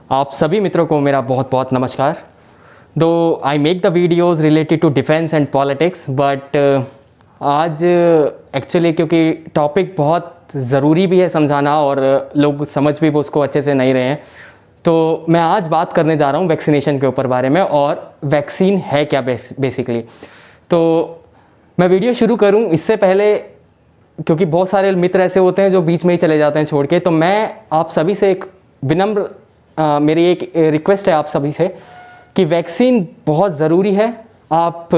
आप सभी मित्रों को मेरा बहुत बहुत नमस्कार। दो I make the videos related to defence and politics, but आज एक्चुअली क्योंकि टॉपिक बहुत ज़रूरी भी है समझाना और लोग समझ भी उसको अच्छे से नहीं रहे हैं, तो मैं आज बात करने जा रहा हूँ वैक्सीनेशन के ऊपर बारे में और वैक्सीन है क्या बेसिकली। तो मैं वीडियो शुरू करूँ इससे पहले, क्योंकि बहुत सारे मित्र ऐसे होते हैं जो बीच में ही चले जाते हैं छोड़ के, तो मैं आप सभी से एक विनम्र मेरी एक रिक्वेस्ट है आप सभी से कि वैक्सीन बहुत ज़रूरी है। आप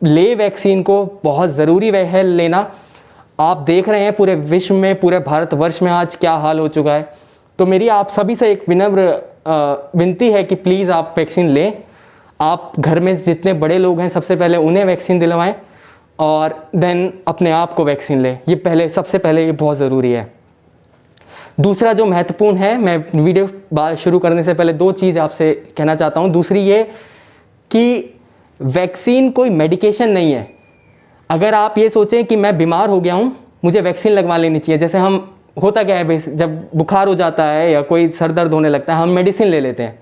ले वैक्सीन को, बहुत ज़रूरी है लेना। आप देख रहे हैं पूरे विश्व में, पूरे भारतवर्ष में आज क्या हाल हो चुका है। तो मेरी आप सभी से एक विनम्र विनती है कि प्लीज़ आप वैक्सीन लें। आप घर में जितने बड़े लोग हैं सबसे पहले उन्हें वैक्सीन दिलवाएं और देन अपने आप को वैक्सीन लें। ये पहले, सबसे पहले ये बहुत ज़रूरी है। दूसरा जो महत्वपूर्ण है, मैं वीडियो बात शुरू करने से पहले दो चीज़ आपसे कहना चाहता हूँ। दूसरी ये कि वैक्सीन कोई मेडिकेशन नहीं है। अगर आप ये सोचें कि मैं बीमार हो गया हूँ, मुझे वैक्सीन लगवा लेनी चाहिए, जैसे हम होता क्या है, जब बुखार हो जाता है या कोई सर दर्द होने लगता है हम मेडिसिन ले लेते हैं।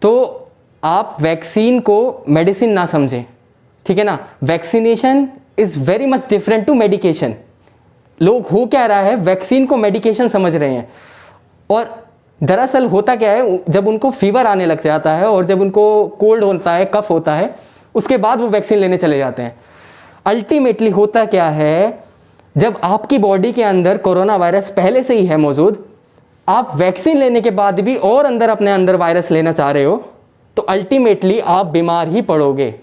तो आप वैक्सीन को मेडिसिन ना समझें, ठीक है ना। Vaccination is very much different to medication. लोग हो क्या रहा है, वैक्सीन को मेडिकेशन समझ रहे हैं। और दरअसल होता क्या है, जब उनको फीवर आने लग जाता है और जब उनको कोल्ड होता है, कफ होता है, उसके बाद वो वैक्सीन लेने चले जाते हैं। अल्टीमेटली होता क्या है, जब आपकी बॉडी के अंदर कोरोना वायरस पहले से ही है मौजूद, आप वैक्सीन लेने के बाद भी और अपने अंदर वायरस लेना चाह रहे हो, तो अल्टीमेटली आप बीमार ही पड़ोगे।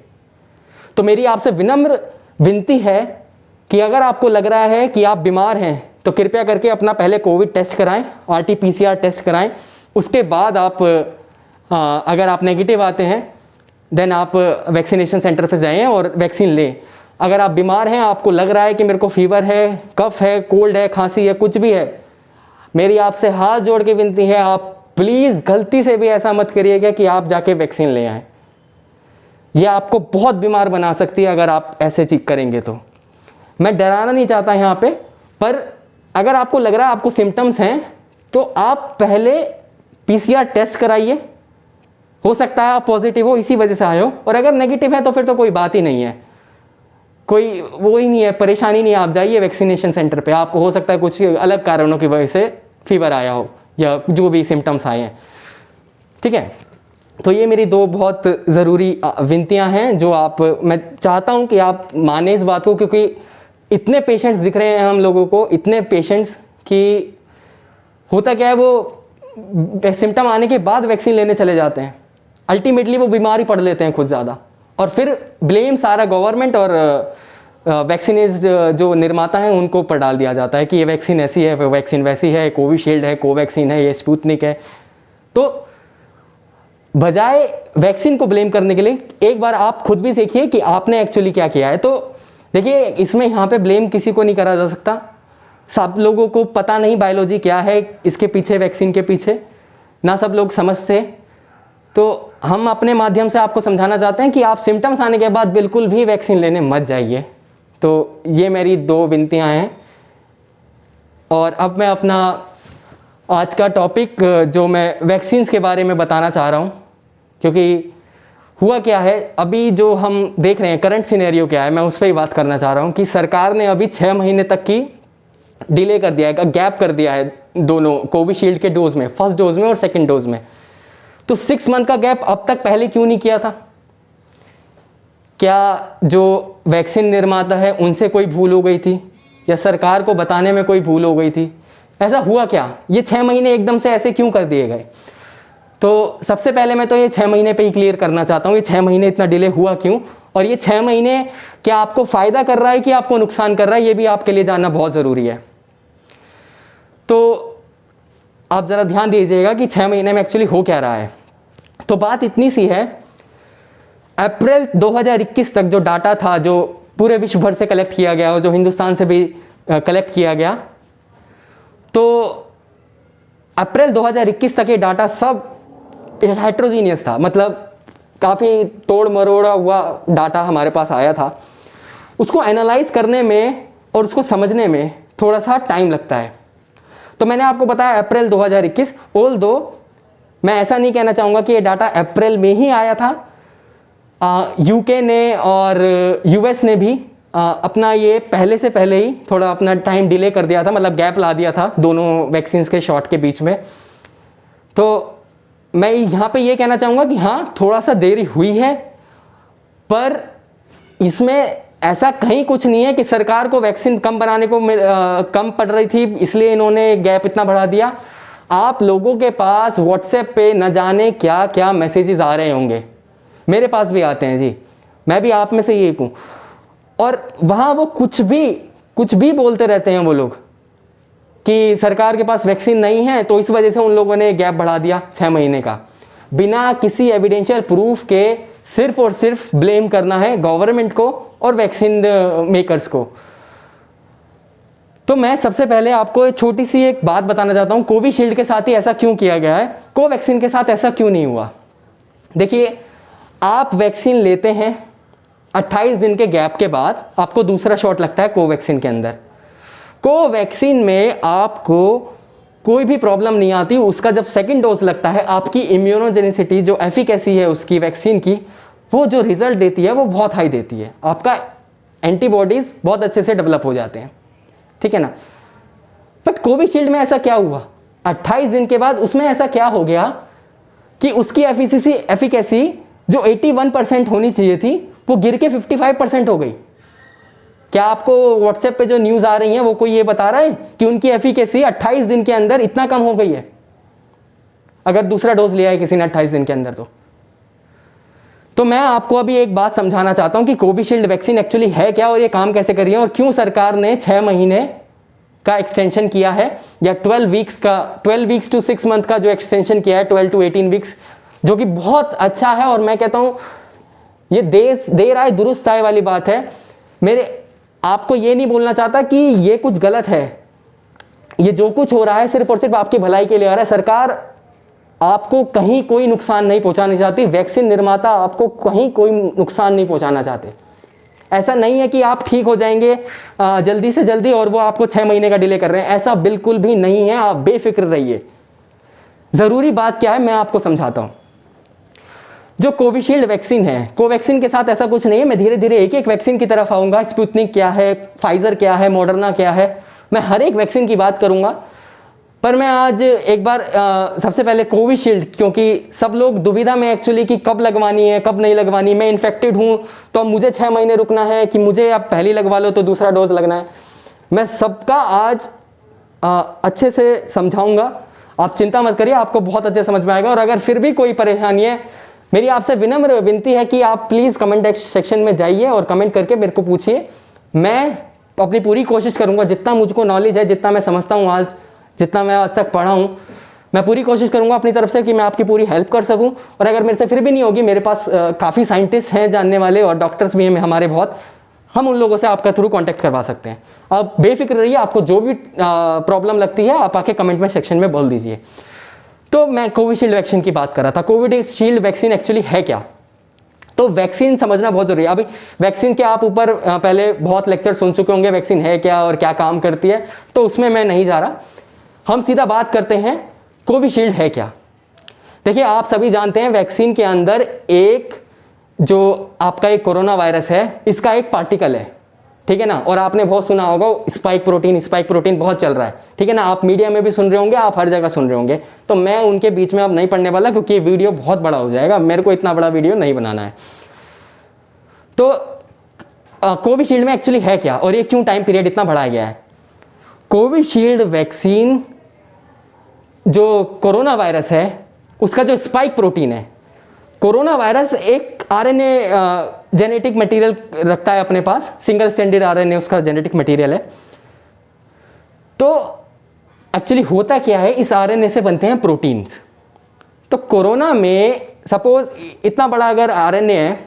तो मेरी आपसे विनम्र विनती है कि अगर आपको लग रहा है कि आप बीमार हैं तो कृपया करके अपना पहले कोविड टेस्ट कराएं, RT-PCR टेस्ट कराएं। उसके बाद आप अगर आप नेगेटिव आते हैं देन आप वैक्सीनेशन सेंटर पर जाएं और वैक्सीन लें। अगर आप बीमार हैं, आपको लग रहा है कि मेरे को फीवर है, कफ है, कोल्ड है, खांसी है, कुछ भी है, मेरी आपसे हाथ जोड़ के विनती है, आप प्लीज़ गलती से भी ऐसा मत करिएगा कि आप जाके वैक्सीन ले आएँ। ये आपको बहुत बीमार बना सकती है अगर आप ऐसे चीज करेंगे। तो मैं डराना नहीं चाहता यहाँ पे, पर अगर आपको लग रहा है आपको सिम्टम्स हैं तो आप पहले PCR टेस्ट कराइए। हो सकता है आप पॉजिटिव हो, इसी वजह से आए हो, और अगर नेगेटिव है तो फिर तो कोई बात ही नहीं है, कोई वो ही नहीं है, परेशानी नहीं है। आप जाइए वैक्सीनेशन सेंटर पे। आपको हो सकता है कुछ अलग कारणों की वजह से फीवर आया हो या जो भी सिम्टम्स आए हैं, ठीक है। तो ये मेरी दो बहुत ज़रूरी विनतियां हैं जो मैं चाहता हूं कि आप माने इस बात को, क्योंकि इतने पेशेंट्स दिख रहे हैं हम लोगों को, इतने पेशेंट्स कि होता क्या है, वो सिम्टम आने के बाद वैक्सीन लेने चले जाते हैं। अल्टीमेटली वो बीमार ही पड़ लेते हैं खुद ज़्यादा, और फिर ब्लेम सारा गवर्नमेंट और वैक्सीनेज जो निर्माता हैं उनको पर डाल दिया जाता है कि ये वैक्सीन ऐसी है, वैक्सीन वैसी है, कोविशील्ड है, कोवैक्सीन है, ये स्पुतनिक है। तो बजाय वैक्सीन को ब्लेम करने के लिए एक बार आप खुद भी देखिए कि आपने एक्चुअली क्या किया है। तो देखिए, इसमें यहाँ पे ब्लेम किसी को नहीं करा जा सकता। सब लोगों को पता नहीं बायोलॉजी क्या है इसके पीछे, वैक्सीन के पीछे ना सब लोग समझते। तो हम अपने माध्यम से आपको समझाना चाहते हैं कि आप सिम्टम्स आने के बाद बिल्कुल भी वैक्सीन लेने मत जाइए। तो ये मेरी दो विनतियाँ हैं। और अब मैं अपना आज का टॉपिक जो मैं वैक्सीन्स के बारे में बताना चाह रहा हूँ, क्योंकि हुआ क्या है, अभी जो हम देख रहे हैं करंट सिनेरियो क्या है, मैं उस पर ही बात करना चाह रहा हूँ कि सरकार ने अभी 6 महीने तक की डिले कर दिया है, गैप कर दिया है दोनों कोविशील्ड के डोज में, फर्स्ट डोज में और सेकंड डोज में। तो 6 मंथ का गैप अब तक पहले क्यों नहीं किया था? क्या जो वैक्सीन निर्माता है उनसे कोई भूल हो गई थी, या सरकार को बताने में कोई भूल हो गई थी? ऐसा हुआ क्या? ये 6 महीने एकदम से ऐसे क्यों कर दिए गए? तो सबसे पहले मैं तो ये 6 महीने पे ही क्लियर करना चाहता हूँ, ये 6 महीने इतना डिले हुआ क्यों, और ये 6 महीने क्या आपको फ़ायदा कर रहा है कि आपको नुकसान कर रहा है, ये भी आपके लिए जानना बहुत ज़रूरी है। तो आप ज़रा ध्यान दीजिएगा कि 6 महीने में एक्चुअली हो क्या रहा है। तो बात इतनी सी है, अप्रैल 2021 तक जो डाटा था, जो पूरे विश्व भर से कलेक्ट किया गया और जो हिंदुस्तान से भी कलेक्ट किया गया, तो अप्रैल 2021 तक ये डाटा सब हेट्रोजीनियस था, मतलब काफ़ी तोड़ मरोड़ा हुआ डाटा हमारे पास आया था। उसको एनालाइज करने में और उसको समझने में थोड़ा सा टाइम लगता है। तो मैंने आपको बताया अप्रैल 2021, ऑल दो मैं ऐसा नहीं कहना चाहूँगा कि ये डाटा अप्रैल में ही आया था। यूके ने और यूएस ने भी अपना ये पहले से पहले ही थोड़ा अपना टाइम डिले कर दिया था, मतलब गैप ला दिया था दोनों वैक्सीन के शॉट के बीच में। तो मैं यहाँ पे ये कहना चाहूँगा कि हाँ, थोड़ा सा देरी हुई है, पर इसमें ऐसा कहीं कुछ नहीं है कि सरकार को वैक्सीन कम बनाने को कम पड़ रही थी इसलिए इन्होंने गैप इतना बढ़ा दिया। आप लोगों के पास व्हाट्सएप पे न जाने क्या क्या मैसेजेस आ रहे होंगे, मेरे पास भी आते हैं जी, मैं भी आप में से एक हूँ, और वहाँ वो कुछ भी बोलते रहते हैं वो लोग कि सरकार के पास वैक्सीन नहीं है, तो इस वजह से उन लोगों ने गैप बढ़ा दिया 6 महीने का, बिना किसी एविडेंशियल प्रूफ के सिर्फ और सिर्फ ब्लेम करना है गवर्नमेंट को और वैक्सीन मेकर्स को। तो मैं सबसे पहले आपको एक छोटी सी एक बात बताना चाहता हूँ, कोविशील्ड के साथ ही ऐसा क्यों किया गया है, कोवैक्सीन के साथ ऐसा क्यों नहीं हुआ। देखिए, आप वैक्सीन लेते हैं, 28 दिन के गैप के बाद आपको दूसरा शॉट लगता है कोवैक्सीन के अंदर। कोवैक्सीन में आपको कोई भी प्रॉब्लम नहीं आती, उसका जब सेकंड डोज लगता है आपकी इम्यूनोजेनिसिटी जो एफिकेसी है उसकी वैक्सीन की, वो जो रिजल्ट देती है वो बहुत हाई देती है, आपका एंटीबॉडीज बहुत अच्छे से डेवलप हो जाते हैं, ठीक है ना। बट कोविशील्ड में ऐसा क्या हुआ, 28 दिन के बाद उसमें ऐसा क्या हो गया कि उसकी एफिकेसी जो 81% होनी चाहिए थी वो गिर के 55% हो गई। क्या आपको व्हाट्सएप पे जो न्यूज़ आ रही है वो कोई ये बता रहा है कि उनकी एफिकेसी 28 दिन के अंदर इतना कम हो गई है, अगर दूसरा डोज लिया है किसी ने 28 दिन के अंदर? तो मैं आपको अभी एक बात समझाना चाहता हूं कि कोविशील्ड वैक्सीन एक्चुअली है क्या और ये काम कैसे कर रही है, और क्यों सरकार ने 6 महीने का एक्सटेंशन किया है, या 12 वीक्स टू 6 मंथ का जो एक्सटेंशन किया है, 12 to 18 वीक्स, जो कि बहुत अच्छा है। और मैं कहता हूं ये देर आए दुरुस्त आए वाली बात है। मेरे आपको ये नहीं बोलना चाहता कि ये कुछ गलत है, ये जो कुछ हो रहा है सिर्फ और सिर्फ आपकी भलाई के लिए हो रहा है। सरकार आपको कहीं कोई नुकसान नहीं पहुंचाना चाहती, वैक्सीन निर्माता आपको कहीं कोई नुकसान नहीं पहुंचाना चाहते। ऐसा नहीं है कि आप ठीक हो जाएंगे जल्दी से जल्दी और वो आपको 6 महीने का डिले कर रहे हैं, ऐसा बिल्कुल भी नहीं है, आप बेफिक्र रहिए। ज़रूरी बात क्या है मैं आपको समझाता हूँ। जो कोविशील्ड वैक्सीन है, कोवैक्सीन के साथ ऐसा कुछ नहीं है, मैं धीरे धीरे एक एक वैक्सीन की तरफ आऊँगा। स्पुतनिक क्या है, फाइजर क्या है, मॉडर्ना क्या है, मैं हर एक वैक्सीन की बात करूँगा। पर मैं आज एक बार सबसे पहले कोविशील्ड, क्योंकि सब लोग दुविधा में एक्चुअली कि कब लगवानी है कब नहीं लगवानी, मैं इन्फेक्टेड हूँ तो अब मुझे 6 महीने रुकना है कि मुझे अब पहली लगवा लो तो दूसरा डोज लगना है, मैं सबका आज अच्छे से समझाऊंगा। आप चिंता मत करिए, आपको बहुत अच्छे समझ में आएगा। और अगर फिर भी कोई परेशानी है, मेरी आपसे विनम्र विनती है कि आप प्लीज़ कमेंट सेक्शन में जाइए और कमेंट करके मेरे को पूछिए। मैं अपनी पूरी कोशिश करूँगा, जितना मुझको नॉलेज है, जितना मैं समझता हूँ आज, जितना मैं आज तक पढ़ा हूँ, मैं पूरी कोशिश करूँगा अपनी तरफ से कि मैं आपकी पूरी हेल्प कर सकूँ। और अगर मेरे से फिर भी नहीं होगी, मेरे पास काफ़ी साइंटिस्ट हैं जानने वाले और डॉक्टर्स भी हैं हमारे बहुत, हम उन लोगों से आपका थ्रू कांटेक्ट करवा सकते हैं। आप बेफिक्र रहिए, आपको जो भी प्रॉब्लम लगती है आप आके कमेंट में सेक्शन में बोल दीजिए। तो मैं कोविशील्ड वैक्सीन की बात कर रहा था। कोविशील्ड वैक्सीन एक्चुअली है क्या, तो वैक्सीन समझना बहुत जरूरी है। अभी वैक्सीन के आप ऊपर पहले बहुत लेक्चर सुन चुके होंगे, वैक्सीन है क्या और क्या काम करती है, तो उसमें मैं नहीं जा रहा। हम सीधा बात करते हैं कोविशील्ड है क्या। देखिए, आप सभी जानते हैं वैक्सीन के अंदर एक जो आपका एक कोरोना वायरस है, इसका एक पार्टिकल है, ठीक है ना। और आपने बहुत सुना होगा स्पाइक प्रोटीन बहुत चल रहा है, ठीक है ना। आप मीडिया में भी सुन रहे होंगे, आप हर जगह सुन रहे होंगे। तो मैं उनके बीच में अब नहीं पढ़ने वाला, क्योंकि ये वीडियो बहुत बड़ा हो जाएगा, मेरे को इतना बड़ा वीडियो नहीं बनाना है। तो कोविशील्ड में एक्चुअली है क्या और ये क्यों टाइम पीरियड इतना बढ़ाया गया है। कोविशील्ड वैक्सीन जो कोरोना वायरस है उसका जो स्पाइक प्रोटीन है, कोरोना वायरस एक आरएनए जेनेटिक मटेरियल रखता है अपने पास, सिंगल स्ट्रैंडेड आरएनए उसका जेनेटिक मटेरियल है। तो एक्चुअली होता क्या है, इस आरएनए से बनते हैं प्रोटीन्स। तो कोरोना में सपोज इतना बड़ा अगर आरएनए है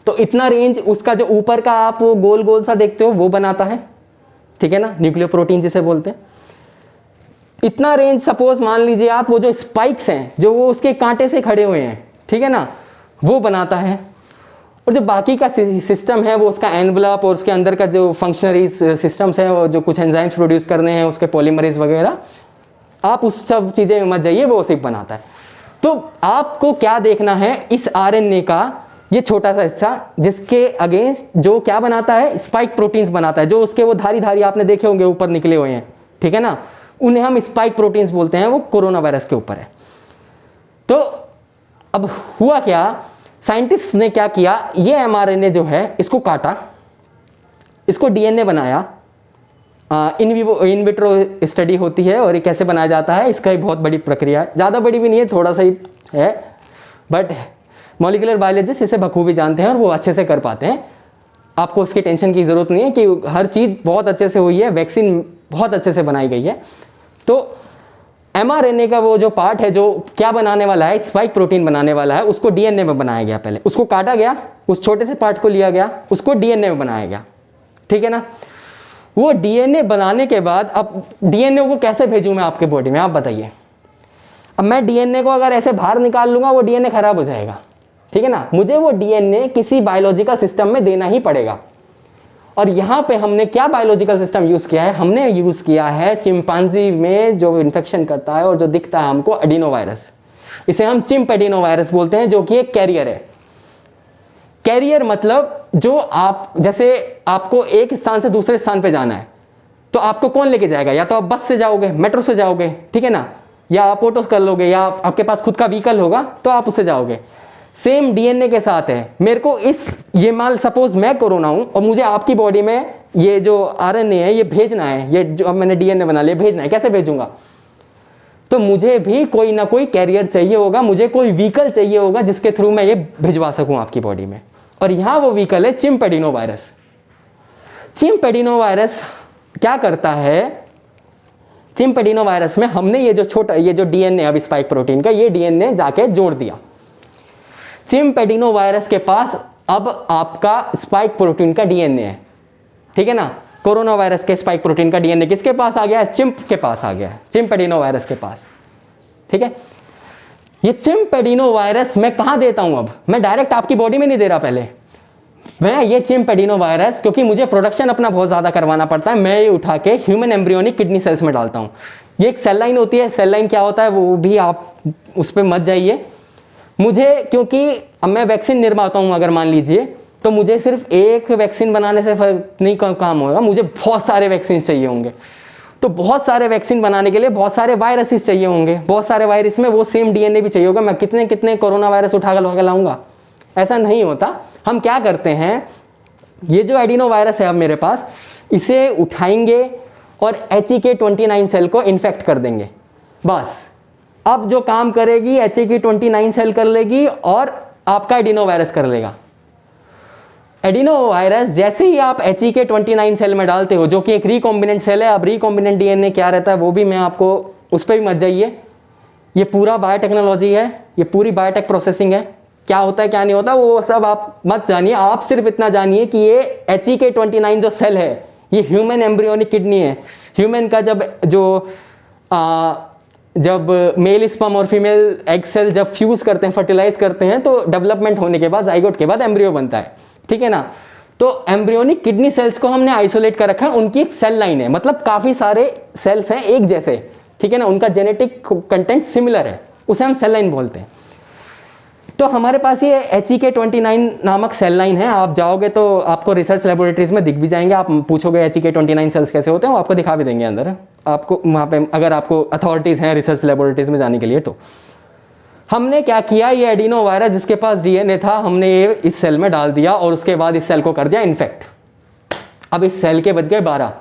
तो इतना रेंज उसका जो ऊपर का आप वो गोल गोल सा देखते हो वो बनाता है, ठीक है ना, न्यूक्लियोप्रोटीन जिसे बोलते हैं। इतना रेंज सपोज मान लीजिए आप, वो जो स्पाइक्स हैं जो वो उसके कांटे से खड़े हुए हैं, ठीक है ना, वो बनाता है। और जो बाकी का सिस्टम है वो उसका एनवलप और उसके अंदर का जो फंक्शनरीज सिस्टम्स है, वो जो कुछ एंजाइम्स प्रोड्यूस करने हैं, उसके पॉलीमरेज वगैरह, आप उस सब चीज़ें में मत जाइए, वो सिर्फ बनाता है। तो आपको क्या देखना है, इस आरएनए का ये छोटा सा हिस्सा जिसके अगेंस्ट जो क्या बनाता है, स्पाइक प्रोटीन्स बनाता है, जो उसके वो धारी धारी आपने देखे होंगे ऊपर निकले हुए हैं, ठीक है ना, उन्हें हम स्पाइक प्रोटीन्स बोलते हैं, वो कोरोना वायरस के ऊपर है। तो अब हुआ क्या, साइंटिस्ट ने क्या किया, ये एमआरएनए जो है इसको काटा, इसको डीएनए बनाया। इन विट्रो स्टडी होती है और ये कैसे बनाया जाता है, इसका ही बहुत बड़ी प्रक्रिया है, ज़्यादा बड़ी भी नहीं है, थोड़ा सा ही है, बट मॉलिक्यूलर बायोलॉजिस्ट इसे बखूबी जानते हैं और वो अच्छे से कर पाते हैं। आपको उसकी टेंशन की ज़रूरत नहीं है कि हर चीज़ बहुत अच्छे से हुई है, वैक्सीन बहुत अच्छे से बनाई गई है। तो एमआरएनए का वो जो पार्ट है जो क्या बनाने वाला है, स्पाइक प्रोटीन बनाने वाला है, उसको डीएनए में बनाया गया। पहले उसको काटा गया, उस छोटे से पार्ट को लिया गया, उसको डीएनए में बनाया गया, ठीक है ना। वो डीएनए बनाने के बाद अब डीएनए को कैसे भेजूं मैं आपके बॉडी में, आप बताइए। अब मैं डीएनए को अगर ऐसे बाहर निकाल लूंगा, वो डीएनए खराब हो जाएगा, ठीक है ना। मुझे वो डीएनए किसी बायोलॉजिकल सिस्टम में देना ही पड़ेगा। और यहाँ पे हमने क्या बायोलॉजिकल सिस्टम यूज़ किया है, हमने यूज़ किया है चिंपांजी में जो इन्फेक्शन करता है और जो दिखता है हमको, एडिनो वायरस। इसे हम चिंप एडिनो वायरस बोलते हैं, जो कि एक कैरियर है। कैरियर मतलब जो आप, जैसे आपको एक स्थान से दूसरे स्थान पे जाना है, तो आपको कौन लेके जाएगा, या तो आप बस से जाओगे, मेट्रो से जाओगे, ठीक है ना, या आप ऑटो कर लोगे, या आपके पास खुद का व्हीकल होगा तो आप उससे जाओगे। सेम डीएनए के साथ है। मेरे को ये माल, सपोज मैं कोरोना हूं और मुझे आपकी बॉडी में ये जो आरएनए है ये भेजना है, ये जो अब मैंने डीएनए बना लिया, भेजना है, कैसे भेजूंगा, तो मुझे भी कोई ना कोई कैरियर चाहिए होगा, मुझे कोई व्हीकल चाहिए होगा जिसके थ्रू मैं ये भिजवा सकूं आपकी बॉडी में। और यहाँ वो व्हीकल है chimp adeno virus. Chimp adeno virus क्या करता है, चिंप एडिनो वायरस में हमने ये जो छोटा, ये जो डीएनए अब स्पाइक प्रोटीन का, ये डीएनए जाके जोड़ दिया। चिंप एडिनो वायरस के पास अब आपका स्पाइक प्रोटीन का डीएनए है, ठीक है ना। कोरोना वायरस के स्पाइक प्रोटीन का डीएनए किसके पास आ गया है, चिंप के पास आ गया है, चिंप एडिनो वायरस के पास, ठीक है। ये चिंप एडिनो वायरस मैं कहाँ देता हूँ, अब मैं डायरेक्ट आपकी बॉडी में नहीं दे रहा, पहले मैं ये चिंप एडिनो वायरस, क्योंकि मुझे प्रोडक्शन अपना बहुत ज़्यादा करवाना पड़ता है, मैं ये उठा के ह्यूमन एम्ब्रियोनिक किडनी सेल्स में डालता हूँ। ये एक सेल लाइन होती है, सेल लाइन क्या होता है वो भी आप उस पर मत जाइए। मुझे, क्योंकि अब मैं वैक्सीन निर्माता हूँ, अगर मान लीजिए, तो मुझे सिर्फ एक वैक्सीन बनाने से नहीं काम होगा, मुझे बहुत सारे वैक्सीन चाहिए होंगे। तो बहुत सारे वैक्सीन बनाने के लिए बहुत सारे वायरसेस चाहिए होंगे, बहुत सारे वायरस में वो सेम डीएनए भी चाहिए होगा। मैं कितने कितने कोरोना वायरस उठा कर लाऊंगा, ऐसा नहीं होता। हम क्या करते हैं, ये जो एडिनो वायरस है अब मेरे पास, इसे उठाएंगे और HEK29 सेल को इन्फेक्ट कर देंगे, बस। अब जो काम करेगी HEK29 सेल कर लेगी और आपका एडिनो वायरस कर लेगा। एडिनो वायरस जैसे ही आप HEK29 सेल में डालते हो, जो कि एक रिकॉम्बिनेंट सेल है, अब रिकॉम्बिनेंट डीएनए क्या रहता है वो भी मैं आपको, उस पर भी मत जाइए। ये पूरा बायोटेक्नोलॉजी है, ये पूरी बायोटेक प्रोसेसिंग है, क्या होता है क्या नहीं होता वो सब आप मत जानिए। आप सिर्फ इतना जानिए कि ये HEK29 जो सेल है ये ह्यूमन एम्ब्रियोनिक किडनी है। ह्यूमन का जब मेल स्पर्म और फीमेल एग सेल जब फ्यूज करते हैं, फर्टिलाइज करते हैं, तो डेवलपमेंट होने के बाद, जाइगोट के बाद एम्ब्रियो बनता है, ठीक है ना। तो एम्ब्रियोनिक किडनी सेल्स को हमने आइसोलेट कर रखा है, उनकी एक सेल लाइन है, मतलब काफ़ी सारे सेल्स हैं एक जैसे, ठीक है ना, उनका जेनेटिक कंटेंट सिमिलर है, उसे हम सेल लाइन बोलते हैं। तो हमारे पास ये HEK29 नामक सेल लाइन है। आप जाओगे तो आपको रिसर्च लेबोरेटरीज में दिख भी जाएंगे, आप पूछोगे HEK29 सेल्स कैसे होते हैं, वो आपको दिखा भी देंगे अंदर, आपको वहाँ पे, अगर आपको अथॉरिटीज़ हैं रिसर्च लेबोरेटरीज में जाने के लिए। तो हमने क्या किया, ये एडिनो वायरस जिसके पास डीएनए था, हमने ये इस सेल में डाल दिया और उसके बाद इस सेल को कर दिया इन्फेक्ट। अब इस सेल के बच गए 12।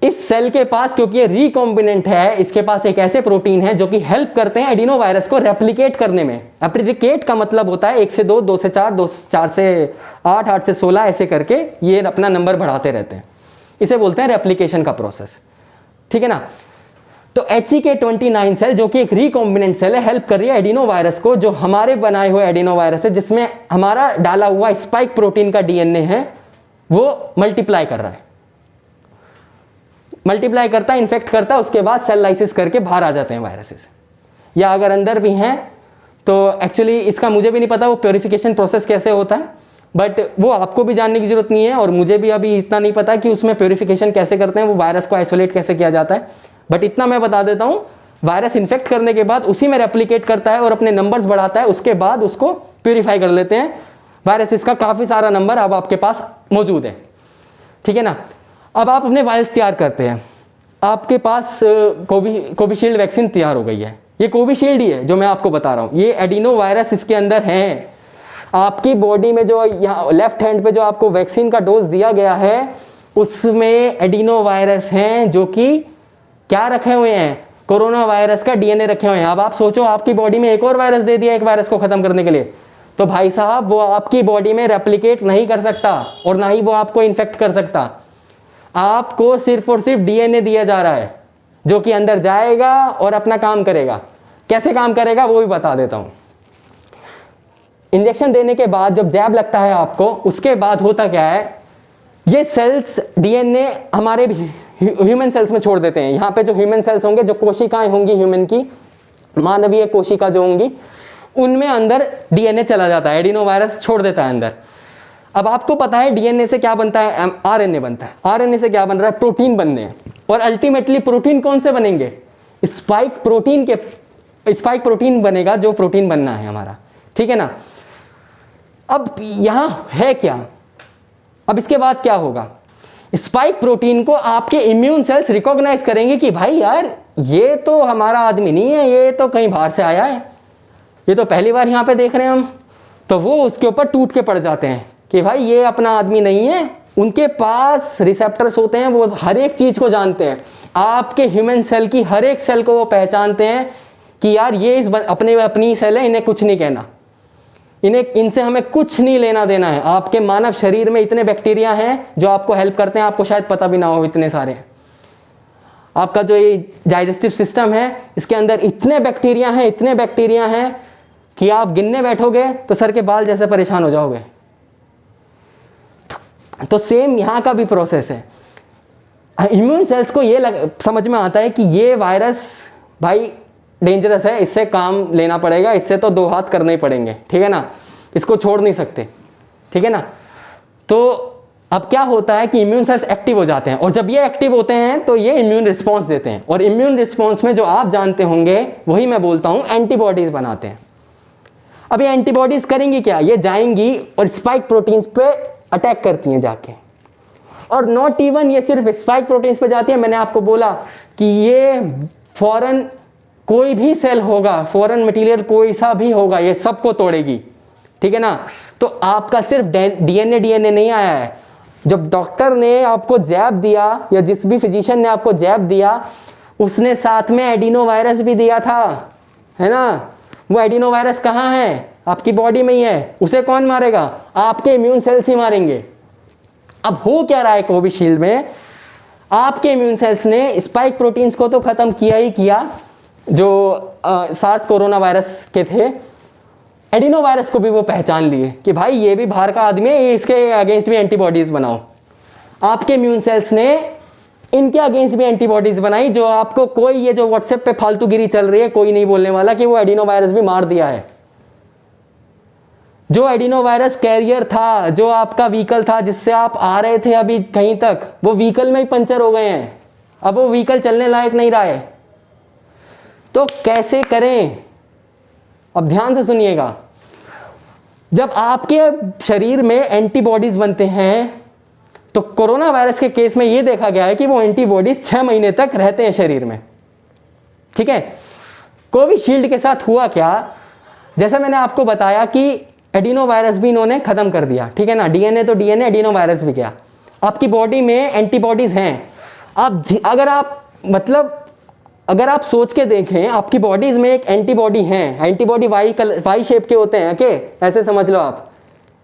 इस सेल के पास, क्योंकि ये रिकॉम्बिनेंट है, इसके पास एक ऐसे प्रोटीन है जो कि हेल्प करते हैं एडिनो वायरस को रेप्लिकेट करने में। रेप्लिकेट का मतलब होता है 1 से 2, 2 से 4, 4 से 8, 8 से 16, ऐसे करके ये अपना नंबर बढ़ाते रहते हैं। इसे बोलते हैं रेप्लिकेशन का प्रोसेस, ठीक है ना। तो HEK29 सेल जो कि एक रिकॉम्बिनेंट सेल है, हेल्प कर रही है एडिनो वायरस को, जो हमारे बनाए हुए एडिनो वायरस है, जिसमें हमारा डाला हुआ स्पाइक प्रोटीन का डीएनए है, वो मल्टीप्लाई कर रहा है, मल्टीप्लाई करता है, इन्फेक्ट करता है, उसके बाद सेल लाइसिस करके बाहर आ जाते हैं वायरसेस। या अगर अंदर भी हैं तो एक्चुअली इसका मुझे भी नहीं पता वो प्योरीफिकेशन प्रोसेस कैसे होता है, बट वो आपको भी जानने की जरूरत नहीं है और मुझे भी अभी इतना नहीं पता कि उसमें प्योरीफिकेशन कैसे करते हैं, वो वायरस को आइसोलेट कैसे किया जाता है। बट इतना मैं बता देता हूँ, वायरस इन्फेक्ट करने के बाद उसी में रेप्लिकेट करता है और अपने नंबर्स बढ़ाता है, उसके बाद उसको प्यूरिफाई कर लेते हैं। वायरस इसका काफ़ी सारा नंबर अब आपके पास मौजूद है, ठीक है ना। अब आप अपने वायरस तैयार करते हैं, आपके पास कोविशील्ड वैक्सीन तैयार हो गई है। ये कोविशील्ड ही है जो मैं आपको बता रहा हूँ, ये एडिनो वायरस इसके अंदर है। आपकी बॉडी में जो यहाँ लेफ्ट हैंड पे जो आपको वैक्सीन का डोज दिया गया है, उसमें एडिनो वायरस हैं जो कि क्या रखे हुए हैं, कोरोना वायरस का डीएनए रखे हुए हैं। अब आप सोचो, आपकी बॉडी में एक और वायरस दे दिया एक वायरस को खत्म करने के लिए, तो भाई साहब वो आपकी बॉडी में रेप्लिकेट नहीं कर सकता और ना ही वो आपको इन्फेक्ट कर सकता। आपको सिर्फ और सिर्फ डीएनए दिया जा रहा है जो कि अंदर जाएगा और अपना काम करेगा। कैसे काम करेगा वो भी बता देता हूँ। इंजेक्शन देने के बाद जब जैब लगता है आपको, उसके बाद होता क्या है, ये सेल्स डीएनए हमारे ह्यूमन सेल्स में छोड़ देते हैं। यहाँ पे जो ह्यूमन सेल्स होंगे, जो कोशिकाएं होंगी ह्यूमन की, मानवीय कोशिका जो होंगी, उनमें अंदर डीएनए चला जाता है, एडिनो वायरस छोड़ देता है अंदर। अब आपको पता है डीएनए से क्या बनता है, आरएनए बनता है। आरएनए से क्या बन रहा है, प्रोटीन बनने हैं। और अल्टीमेटली प्रोटीन कौन से बनेंगे, स्पाइक प्रोटीन बनेगा, जो प्रोटीन बनना है हमारा, ठीक है ना। अब यहां है क्या, अब इसके बाद क्या होगा, स्पाइक प्रोटीन को आपके इम्यून सेल्स रिकॉग्नाइज करेंगे कि भाई यार ये तो हमारा आदमी नहीं है, ये तो कहीं बाहर से आया है, ये तो पहली बार यहाँ पे देख रहे हैं हम। तो वो उसके ऊपर टूट के पड़ जाते हैं कि भाई ये अपना आदमी नहीं है। उनके पास रिसेप्टर्स होते हैं, वो हर एक चीज को जानते हैं। आपके ह्यूमन सेल की हर एक सेल को वो पहचानते हैं कि यार ये अपनी सेल है, इन्हें कुछ नहीं कहना, इनसे हमें कुछ नहीं लेना देना है। आपके मानव शरीर में इतने बैक्टीरिया हैं जो आपको हेल्प करते हैं, आपको शायद पता भी ना हो, इतने सारे। आपका जो ये डाइजेस्टिव सिस्टम है, इसके अंदर इतने बैक्टीरिया हैं कि आप गिनने बैठोगे तो सर के बाल जैसे परेशान हो जाओगे। तो सेम यहाँ का भी प्रोसेस है। इम्यून सेल्स को ये समझ में आता है कि ये वायरस भाई डेंजरस है, इससे काम लेना पड़ेगा, इससे तो दो हाथ करने ही पड़ेंगे, ठीक है ना, इसको छोड़ नहीं सकते, ठीक है ना। तो अब क्या होता है कि इम्यून सेल्स एक्टिव हो जाते हैं, और जब ये एक्टिव होते हैं तो ये इम्यून रिस्पॉन्स देते हैं, और इम्यून रिस्पॉन्स में जो आप जानते होंगे वही मैं बोलता हूँ, एंटीबॉडीज बनाते हैं। अब ये एंटीबॉडीज करेंगी क्या, ये जाएंगी और स्पाइक प्रोटीन्स पे अटैक करती हैं जाके। और नॉट इवन ये सिर्फ स्पाइक प्रोटीन्स पे जाती है, मैंने आपको बोला कि ये फॉरेन कोई भी सेल होगा, फॉरेन मटेरियल कोई सा भी होगा, ये सबको तोड़ेगी, ठीक है ना। तो आपका सिर्फ डीएनए नहीं आया है, जब डॉक्टर ने आपको जैब दिया या जिस भी फिजिशियन ने आपको जैब दिया, उसने साथ में एडिनो वायरस भी दिया था, है ना। वो एडिनो वायरस कहाँ है, आपकी बॉडी में ही है। उसे कौन मारेगा, आपके इम्यून सेल्स ही मारेंगे। अब हो क्या रहा है कोविशील्ड में, आपके इम्यून सेल्स ने स्पाइक प्रोटीन्स को तो खत्म किया ही किया जो सार्स कोरोना वायरस के थे, एडिनो वायरस को भी वो पहचान लिए कि भाई ये भी बाहर का आदमी है, इसके अगेंस्ट भी एंटीबॉडीज बनाओ। आपके इम्यून सेल्स ने इनके अगेंस्ट भी एंटीबॉडीज बनाई, जो आपको कोई ये जो व्हाट्सएप पे फालतूगिरी चल रही है, कोई नहीं बोलने वाला कि वो एडिनो वायरस भी मार दिया है। जो एडिनो वायरस कैरियर था, जो आपका व्हीकल था जिससे आप आ रहे थे अभी कहीं तक, वो व्हीकल में ही पंचर हो गए हैं, अब वो व्हीकल चलने लायक नहीं रहा है। तो कैसे करें, अब ध्यान से सुनिएगा। जब आपके शरीर में एंटीबॉडीज बनते हैं, तो कोरोना वायरस के केस में यह देखा गया है कि वो एंटीबॉडीज 6 महीने तक रहते हैं शरीर में, ठीक है। कोविशील्ड के साथ हुआ क्या, जैसा मैंने आपको बताया कि एडिनो वायरस भी इन्होंने खत्म कर दिया, ठीक है ना। डीएनए तो डीएनए, एडिनो वायरस भी गया। आपकी बॉडी में एंटीबॉडीज हैं। अब अगर आप सोच के देखें, आपकी बॉडीज में एक एंटीबॉडी है, एंटीबॉडी वाई शेप के होते हैं, ओके, ऐसे समझ लो आप,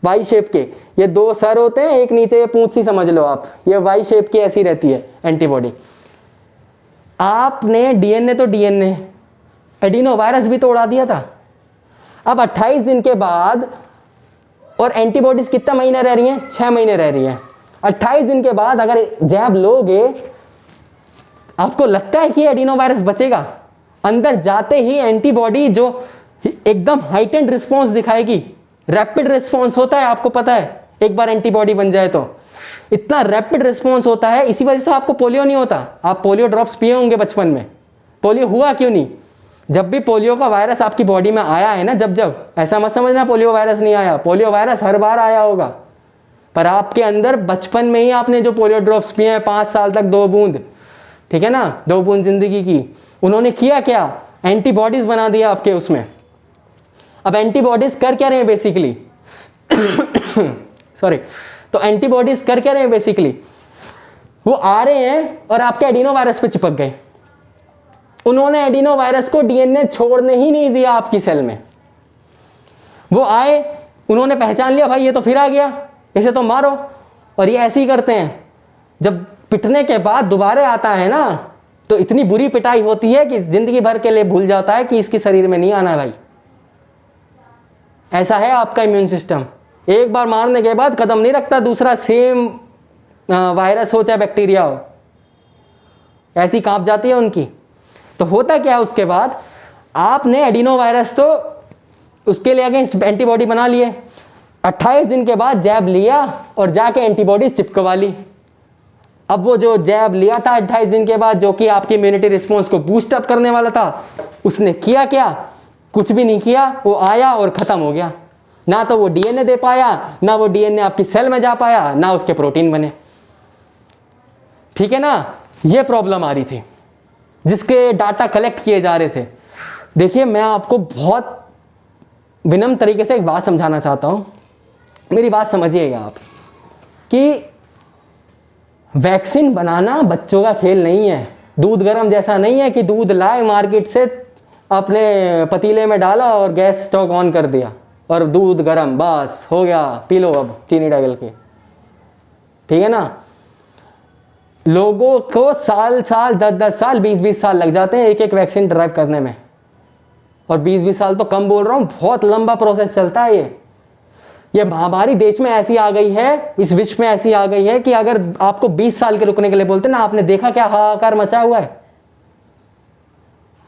वाई शेप के। ये 2 सर होते हैं, एक नीचे ये पूंछ सी समझ लो आप, ये वाई शेप की ऐसी रहती है एंटीबॉडी। आपने डीएनए तो डीएनए, एडिनो वायरस भी तो उड़ा दिया था। अब 28 दिन के बाद, और एंटीबॉडीज कितना महीने रह रही हैं, 6 महीने रह रही हैं। 28 दिन के बाद अगर जैब लोगे, आपको लगता है कि एडिनो वायरस बचेगा? अंदर जाते ही एंटीबॉडी जो एकदम हाइटेंड रिस्पॉन्स दिखाएगी, रैपिड रिस्पॉन्स होता है, आपको पता है, एक बार एंटीबॉडी बन जाए तो इतना रैपिड रिस्पॉन्स होता है, इसी वजह से आपको पोलियो नहीं होता। आप पोलियो ड्रॉप्स पिए होंगे बचपन में, पोलियो हुआ क्यों नहीं? जब भी पोलियो का वायरस आपकी बॉडी में आया है ना, जब ऐसा मत समझना पोलियो वायरस नहीं आया, पोलियो वायरस हर बार आया होगा, पर आपके अंदर बचपन में ही आपने जो पोलियो ड्रॉप्स पिए हैं 5 साल तक 2 बूंद, ठीक है ना, 2 बूंद जिंदगी की, उन्होंने किया क्या? एंटीबॉडीज बना दिया आपके उसमें। अब एंटीबॉडीज कर क्या रहे हैं बेसिकली? सॉरी, तो एंटीबॉडीज कर क्या रहे हैं बेसिकली? वो आ रहे हैं और आपके एडिनो वायरस पे चिपक गए। उन्होंने एडिनो वायरस को डीएनए छोड़ने ही नहीं दिया आपकी सेल में। वो आए, उन्होंने पहचान लिया, भाई ये तो फिर आ गया, इसे तो मारो। और ये ऐसे ही करते हैं, जब पिटने के बाद दोबारा आता है ना, तो इतनी बुरी पिटाई होती है कि जिंदगी भर के लिए भूल जाता है कि इसके शरीर में नहीं आना है भाई। ऐसा है आपका इम्यून सिस्टम, एक बार मारने के बाद कदम नहीं रखता दूसरा सेम वायरस हो चाहे बैक्टीरिया हो, ऐसी कांप जाती है उनकी। तो होता क्या है उसके बाद, आपने एडिनो वायरस तो उसके लिए अगेंस्ट एंटीबॉडी बना लिए, 28 दिन के बाद जैब लिया और जाके एंटीबॉडी चिपकवा ली। अब वो जो जैब लिया था 28 दिन के बाद, जो कि आपकी इम्यूनिटी रिस्पॉन्स को बूस्ट अप करने वाला था, उसने किया क्या? कुछ भी नहीं किया, वो आया और खत्म हो गया। ना तो वो डीएनए दे पाया, ना वो डीएनए आपकी सेल में जा पाया, ना उसके प्रोटीन बने। ठीक है ना, ये प्रॉब्लम आ रही थी जिसके डाटा कलेक्ट किए जा रहे थे। देखिए, मैं आपको बहुत विनम्र तरीके से एक बात समझाना चाहता हूं, मेरी बात समझिएगा आप, कि वैक्सीन बनाना बच्चों का खेल नहीं है। दूध गर्म जैसा नहीं है कि दूध लाए मार्केट से, अपने पतीले में डाला और गैस स्टोव ऑन कर दिया और दूध गर्म, बस हो गया, पी लो अब चीनी डाल के। ठीक है ना, लोगों को साल 10 साल 20 साल लग जाते हैं एक वैक्सीन ड्राइव करने में, और 20 साल तो कम बोल रहा हूँ, बहुत लंबा प्रोसेस चलता है ये महामारी देश में ऐसी आ गई है, इस विश्व में ऐसी आ गई है कि अगर आपको 20 साल के रुकने के लिए बोलते ना, आपने देखा क्या हाहाकार मचा हुआ है।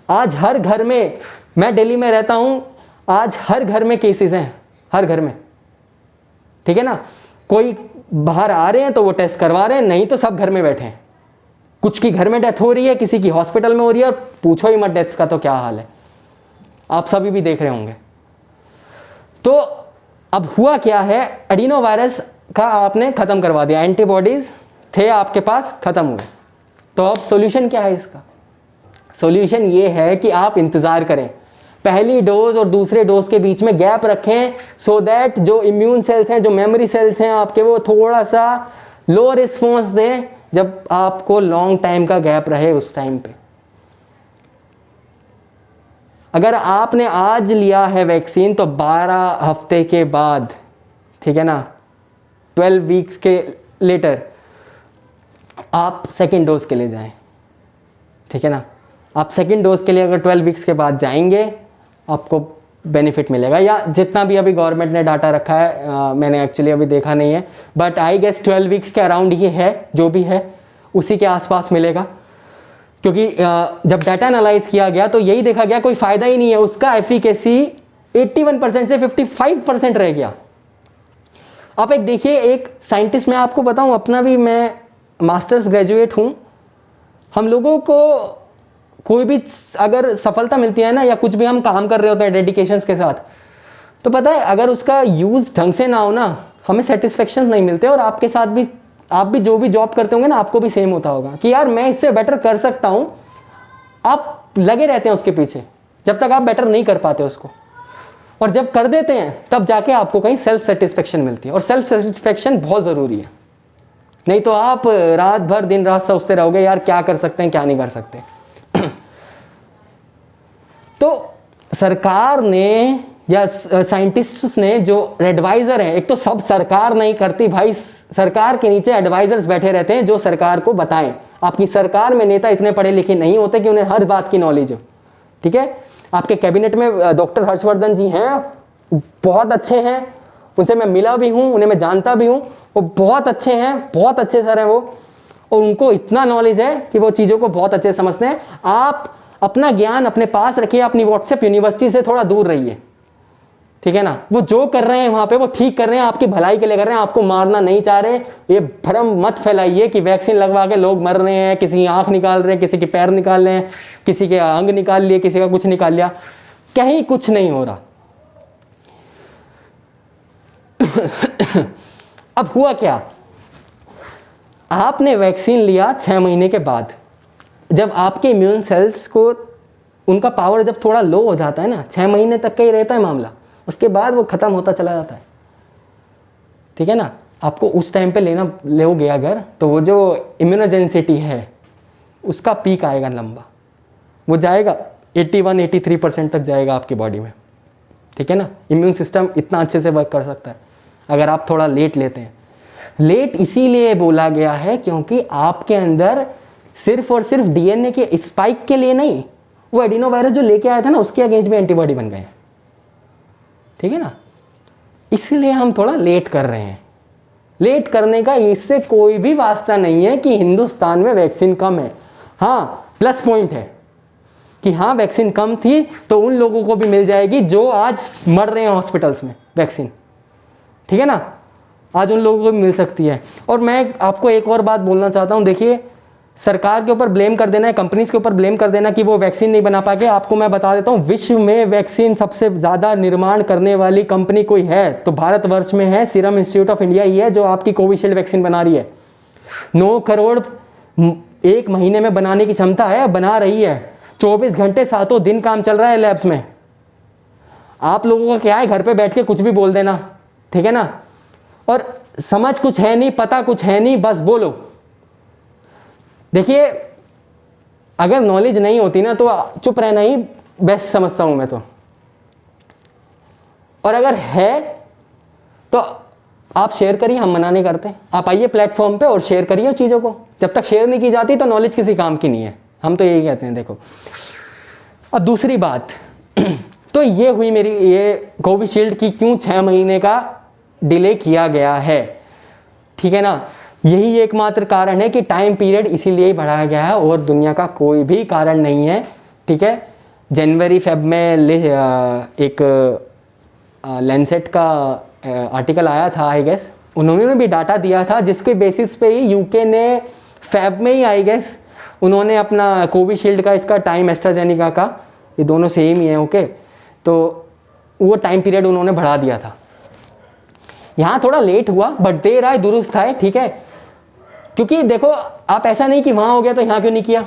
आज हर घर में, मैं दिल्ली में रहता हूं, आज हर घर में केसेस हैं, हर घर में। ठीक है ना, कोई बाहर आ रहे हैं तो वो टेस्ट करवा रहे हैं, नहीं तो सब घर में बैठे हैं। कुछ की घर में डेथ हो रही है, किसी की हॉस्पिटल में हो रही है, और पूछो ही मत डेथ्स का तो क्या हाल है, आप सभी भी देख रहे होंगे। तो अब हुआ क्या है, एडिनो वायरस का आपने खत्म करवा दिया, एंटीबॉडीज थे आपके पास, खत्म हुए। तो अब सॉल्यूशन क्या है इसका? सॉल्यूशन ये है कि आप इंतजार करें, पहली डोज और दूसरे डोज के बीच में गैप रखें, सो दैट जो इम्यून सेल्स हैं, जो मेमोरी सेल्स हैं आपके, वो थोड़ा सा लो रिस्पॉन्स दें, जब आपको लॉन्ग टाइम का गैप रहे उस टाइम पे। अगर आपने आज लिया है वैक्सीन तो 12 हफ्ते के बाद, ठीक है ना, 12 वीक्स के लेटर आप सेकेंड डोज के लिए जाएं। ठीक है ना, आप सेकेंड डोज के लिए अगर 12 वीक्स के बाद जाएंगे, आपको बेनिफिट मिलेगा, या जितना भी अभी गवर्नमेंट ने डाटा रखा है, मैंने एक्चुअली अभी देखा नहीं है, बट आई गेस 12 वीक्स के अराउंड ही है, जो भी है उसी के आसपास मिलेगा। क्योंकि जब डाटा एनालाइज किया गया तो यही देखा गया कोई फ़ायदा ही नहीं है, उसका एफिकेसी 81% से 55% रह गया। आप एक देखिए, एक साइंटिस्ट, मैं आपको बताऊं, अपना भी मैं मास्टर्स ग्रेजुएट हूं, हम लोगों को कोई भी अगर सफलता मिलती है ना, या कुछ भी हम काम कर रहे होते हैं डेडिकेशंस के साथ, तो पता है अगर उसका यूज़ ढंग से ना हो ना, हमें सेटिस्फेक्शन नहीं मिलते। और आपके साथ भी, आप भी जो भी जॉब करते होंगे ना, आपको भी सेम होता होगा कि यार मैं इससे बेटर कर सकता हूं, आप लगे रहते हैं उसके पीछे जब तक आप बेटर नहीं कर पाते उसको, और जब कर देते हैं तब जाके आपको कहीं सेल्फ सेटिस्फेक्शन मिलती है। और सेल्फ सेटिस्फेक्शन बहुत ज़रूरी है, नहीं तो आप रात भर दिन रात सोचते रहोगे यार क्या कर सकते हैं क्या नहीं कर सकते। तो सरकार ने या साइंटिस्ट्स ने जो एडवाइज़र हैं, एक तो सब सरकार नहीं करती भाई, सरकार के नीचे एडवाइजर्स बैठे रहते हैं जो सरकार को बताएं। आपकी सरकार में नेता इतने पढ़े लिखे नहीं होते कि उन्हें हर बात की नॉलेज हो। ठीक है, आपके कैबिनेट में डॉक्टर हर्षवर्धन जी हैं, बहुत अच्छे हैं, उनसे मैं मिला भी हूँ, उन्हें मैं जानता भी हूँ, वो बहुत अच्छे हैं, बहुत अच्छे सर हैं वो, और उनको इतना नॉलेज है कि वो चीज़ों को बहुत अच्छे समझते हैं। आप अपना ज्ञान अपने पास रखिए, अपनी व्हाट्सएप यूनिवर्सिटी से थोड़ा दूर रहिए। ठीक है ना। वो जो कर रहे हैं वहाँ पे वो ठीक कर रहे हैं, आपकी भलाई के लिए कर रहे हैं, आपको मारना नहीं चाह रहे। ये भ्रम मत फैलाइए कि वैक्सीन लगवा के लोग मर रहे हैं, किसी की आँख निकाल रहे हैं, किसी के पैर निकाल रहे हैं, किसी के अंग निकाल लिए, किसी का कुछ निकाल लिया, कहीं कुछ नहीं हो रहा। अब हुआ क्या, आपने वैक्सीन लिया 6 महीने के बाद, जब आपके इम्यून सेल्स को उनका पावर जब थोड़ा लो हो जाता है ना, 6 महीने तक का ही रहता है मामला, उसके बाद वो ख़त्म होता चला जाता है, ठीक है ना। आपको उस टाइम पे लोगे अगर, तो वो जो इम्यूनोजेनिसिटी है उसका पीक आएगा लंबा, वो जाएगा 81-83% तक जाएगा आपकी बॉडी में, ठीक है ना। इम्यून सिस्टम इतना अच्छे से वर्क कर सकता है अगर आप थोड़ा लेट लेते हैं। लेट इसीलिए बोला गया है क्योंकि आपके अंदर सिर्फ और सिर्फ डीएनए के स्पाइक के लिए नहीं, वो एडिनो वायरस जो लेके आया था ना, उसके अगेंस्ट भी एंटीबॉडी बन गए, ठीक है ना। इसलिए हम थोड़ा लेट कर रहे हैं। लेट करने का इससे कोई भी वास्ता नहीं है कि हिंदुस्तान में वैक्सीन कम है। हाँ, प्लस पॉइंट है कि हाँ वैक्सीन कम थी तो उन लोगों को भी मिल जाएगी जो आज मर रहे हैं हॉस्पिटल्स में वैक्सीन, ठीक है ना, आज उन लोगों को भी मिल सकती है। और मैं आपको एक और बात बोलना चाहता हूँ, देखिए सरकार के ऊपर ब्लेम कर देना है, कंपनीज के ऊपर ब्लेम कर देना कि वो वैक्सीन नहीं बना पाए, आपको मैं बता देता हूँ विश्व में वैक्सीन सबसे ज़्यादा निर्माण करने वाली कंपनी कोई है तो भारतवर्ष में है, सीरम इंस्टीट्यूट ऑफ इंडिया ही है जो आपकी कोविशील्ड वैक्सीन बना रही है। 9 करोड़ एक महीने में बनाने की क्षमता है, बना रही है, 24 घंटे 7 दिन काम चल रहा है लैब्स में। आप लोगों का क्या है, घर पे बैठ के कुछ भी बोल देना, ठीक है ना, और समझ कुछ है नहीं, पता कुछ है नहीं, बस बोलो। देखिए अगर नॉलेज नहीं होती ना तो चुप रहना ही बेस्ट समझता हूं मैं तो, और अगर है तो आप शेयर करिए, हम मना नहीं करते। आप आइए प्लेटफॉर्म पे और शेयर करिए चीज़ों को, जब तक शेयर नहीं की जाती तो नॉलेज किसी काम की नहीं है, हम तो यही कहते हैं। देखो अब दूसरी बात तो ये हुई मेरी, ये कोविशील्ड की क्यों 6 महीने का डिले किया गया है, ठीक है ना। यही एकमात्र कारण है कि टाइम पीरियड इसीलिए ही बढ़ाया गया है और दुनिया का कोई भी कारण नहीं है, ठीक है। जनवरी फेब में एक लैंसेट का आर्टिकल आया था, आई गेस उन्होंने भी डाटा दिया था जिसके बेसिस पे ही यूके ने फेब में ही आई गेस उन्होंने अपना कोविशील्ड का, इसका टाइम एस्ट्राजेनिका का, ये दोनों सेम ही है, ओके, तो वो टाइम पीरियड उन्होंने बढ़ा दिया था। यहाँ थोड़ा लेट हुआ बट देर आए दुरुस्त आए, ठीक है। क्योंकि देखो आप ऐसा नहीं कि वहाँ हो गया तो यहाँ क्यों नहीं किया।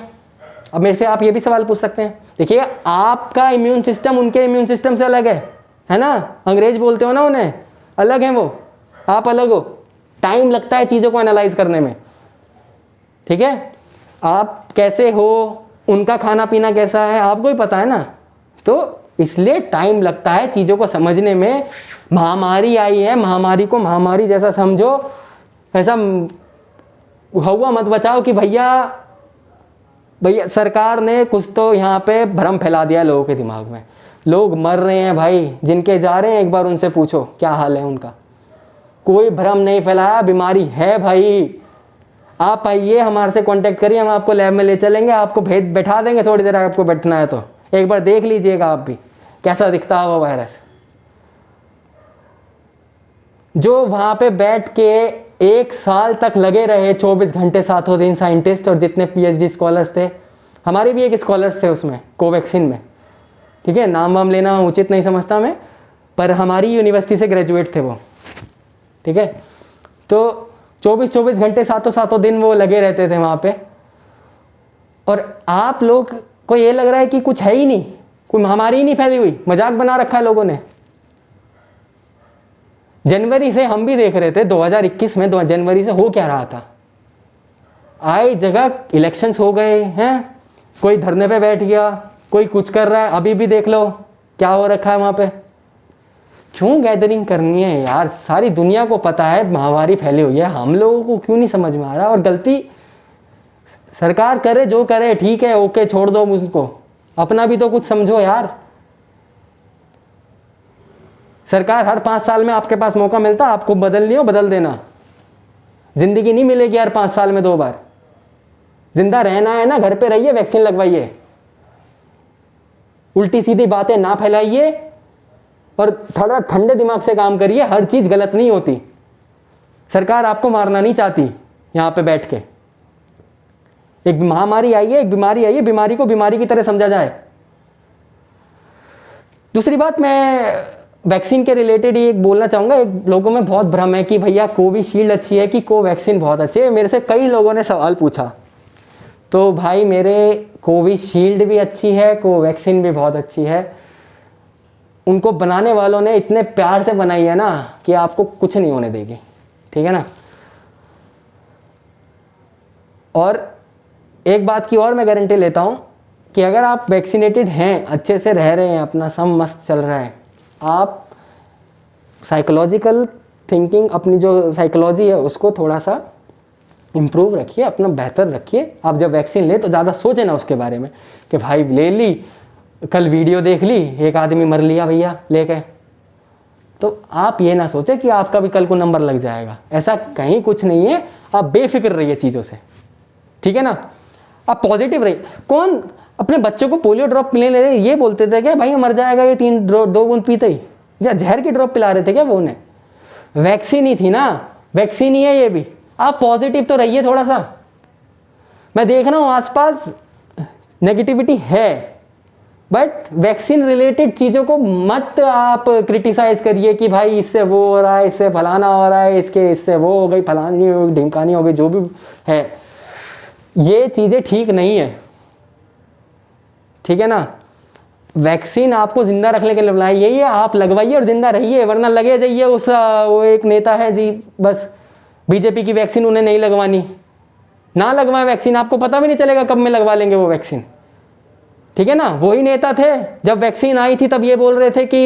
अब मेरे से आप ये भी सवाल पूछ सकते हैं, देखिए आपका इम्यून सिस्टम उनके इम्यून सिस्टम से अलग है ना, अंग्रेज बोलते हो ना उन्हें, अलग हैं वो, आप अलग हो, टाइम लगता है चीज़ों को एनालाइज करने में, ठीक है। आप कैसे हो, उनका खाना पीना कैसा है, आपको ही पता है ना, तो इसलिए टाइम लगता है चीज़ों को समझने में। महामारी आई है, महामारी को महामारी जैसा समझो, ऐसा हुआ मत बचाओ कि भैया सरकार ने कुछ तो यहाँ पे भ्रम फैला दिया लोगों के दिमाग में, लोग मर रहे हैं भाई, जिनके जा रहे हैं एक बार उनसे पूछो क्या हाल है उनका, कोई भ्रम नहीं फैलाया, बीमारी है भाई। आप आइए हमारे से कांटेक्ट करिए, हम आपको लैब में ले चलेंगे, आपको भेज बैठा देंगे, थोड़ी देर आपको बैठना है तो एक बार देख लीजिएगा आप भी कैसा दिखता है वो वायरस। जो वहाँ पे बैठ के 1 साल तक लगे रहे 24 घंटे 7 दिन साइंटिस्ट और जितने पीएचडी स्कॉलर्स थे, हमारे भी एक स्कॉलर्स थे उसमें कोवैक्सीन में, ठीक है, नाम वाम लेना उचित नहीं समझता मैं, पर हमारी यूनिवर्सिटी से ग्रेजुएट थे वो, ठीक है। तो 24 घंटे 7 दिन वो लगे रहते थे वहाँ पे, और आप लोग को ये लग रहा है कि कुछ है ही नहीं, कोई महामारी ही नहीं फैली हुई, मजाक बना रखा है लोगों ने। जनवरी से हम भी देख रहे थे 2021 में जनवरी से हो क्या रहा था, आए जगह इलेक्शंस हो गए हैं, कोई धरने पे बैठ गया, कोई कुछ कर रहा है, अभी भी देख लो क्या हो रखा है वहाँ पे। क्यों गैदरिंग करनी है यार, सारी दुनिया को पता है महामारी फैली हुई है, हम लोगों को क्यों नहीं समझ में आ रहा। और गलती सरकार करे जो करे, ठीक है, ओके, छोड़ दो मुझको, अपना भी तो कुछ समझो यार। सरकार हर 5 साल में आपके पास मौका मिलता, आपको बदलनी हो बदल देना, जिंदगी नहीं मिलेगी यार 5 साल में 2 बार। जिंदा रहना है ना, घर पे रहिए, वैक्सीन लगवाइए, उल्टी सीधी बातें ना फैलाइए, और थोड़ा ठंडे दिमाग से काम करिए, हर चीज़ गलत नहीं होती। सरकार आपको मारना नहीं चाहती यहाँ पे बैठ के। एक महामारी आई है, एक बीमारी आई है, बीमारी को बीमारी की तरह समझा जाए। दूसरी बात, मैं वैक्सीन के रिलेटेड ही एक बोलना चाहूँगा। एक लोगों में बहुत भ्रम है कि भैया कोविशील्ड अच्छी है कि कोवैक्सीन बहुत अच्छी है। मेरे से कई लोगों ने सवाल पूछा, तो भाई मेरे कोविशील्ड भी अच्छी है, कोवैक्सीन भी बहुत अच्छी है। उनको बनाने वालों ने इतने प्यार से बनाई है ना कि आपको कुछ नहीं होने देगी, ठीक है ना। और एक बात की और मैं गारंटी लेता हूँ कि अगर आप वैक्सीनेटेड हैं, अच्छे से रह रहे हैं, अपना सब मस्त चल रहा है, आप साइकोलॉजिकल थिंकिंग, अपनी जो साइकोलॉजी है उसको थोड़ा सा इम्प्रूव रखिए, अपना बेहतर रखिए। आप जब वैक्सीन ले तो ज़्यादा सोचें ना उसके बारे में कि भाई ले ली, कल वीडियो देख ली, एक आदमी मर लिया भैया लेके, तो आप ये ना सोचें कि आपका भी कल को नंबर लग जाएगा। ऐसा कहीं कुछ नहीं है। आप बेफिक्र रहिए चीज़ों से, ठीक है ना। आप पॉजिटिव रहिए। कौन अपने बच्चों को पोलियो ड्रॉप पिलाने ले रहे, ये बोलते थे क्या भाई मर जाएगा ये 2 बूंद पीते ही, या जहर की ड्रॉप पिला रहे थे क्या वो उन्हें? वैक्सीन ही थी ना, वैक्सीन ही है ये भी। आप पॉजिटिव तो रहिए थोड़ा सा। मैं देख रहा हूँ आसपास नेगेटिविटी है, बट वैक्सीन रिलेटेड चीज़ों को मत आप क्रिटिसाइज करिए कि भाई इससे वो हो रहा है, इससे फलाना हो रहा है, इससे वो हो गई, फलानी हो गई, ढिमकानी हो गई, जो भी है, ये चीज़ें ठीक नहीं है, ठीक है ना। वैक्सीन आपको जिंदा रखने के लिए बुलाया, यही है, आप लगवाइए और जिंदा रहिए, वरना लगे जाइए उस वो एक नेता है जी, बस बीजेपी की वैक्सीन उन्हें नहीं लगवानी, ना लगवाएं वैक्सीन, आपको पता भी नहीं चलेगा कब में लगवा लेंगे वो वैक्सीन, ठीक है ना। वही नेता थे जब वैक्सीन आई थी तब ये बोल रहे थे कि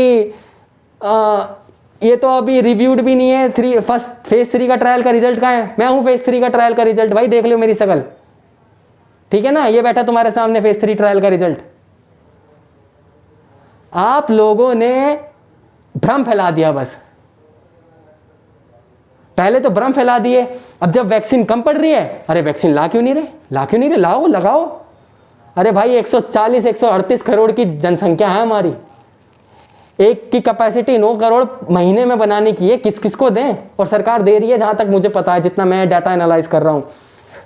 ये तो अभी रिव्यूड भी नहीं है, फेज 3 का ट्रायल का रिजल्ट कहाँ है? मैं हूँ फेज 3 का ट्रायल का रिजल्ट, भाई देख लो मेरी शकल, ठीक है ना। ये बैठा तुम्हारे सामने फेज 3 ट्रायल का रिजल्ट। आप लोगों ने भ्रम फैला दिया बस, पहले तो भ्रम फैला दिए, अब जब वैक्सीन कम पड़ रही है, अरे वैक्सीन ला क्यों नहीं रहे, लाओ लगाओ। अरे भाई 140-138 करोड़ की जनसंख्या है हमारी, एक की कैपेसिटी 9 करोड़ महीने में बनाने की है, किस किस को दें? और सरकार दे रही है, जहां तक मुझे पता है, जितना मैं डाटा एनालाइज कर रहा हूं,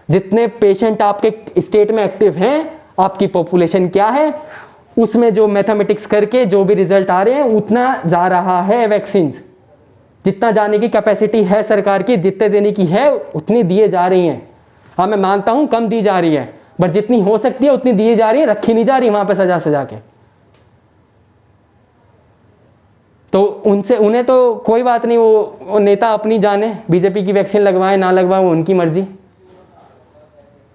जितने पेशेंट आपके स्टेट में एक्टिव हैं, आपकी पॉपुलेशन क्या है, उसमें जो मैथमेटिक्स करके जो भी रिजल्ट आ रहे हैं उतना जा रहा है वैक्सीन, जितना जाने की कैपेसिटी है सरकार की, जितने देने की है उतनी दिए जा रही हैं। हाँ मैं मानता हूं कम दी जा रही है, बट जितनी हो सकती है उतनी दी जा रही है, रखी नहीं जा रही वहां पे सजा सजा के। तो उन्हें तो कोई बात नहीं, वो नेता अपनी जाने, बीजेपी की वैक्सीन लगवाए ना लगवाए वो उनकी मर्जी।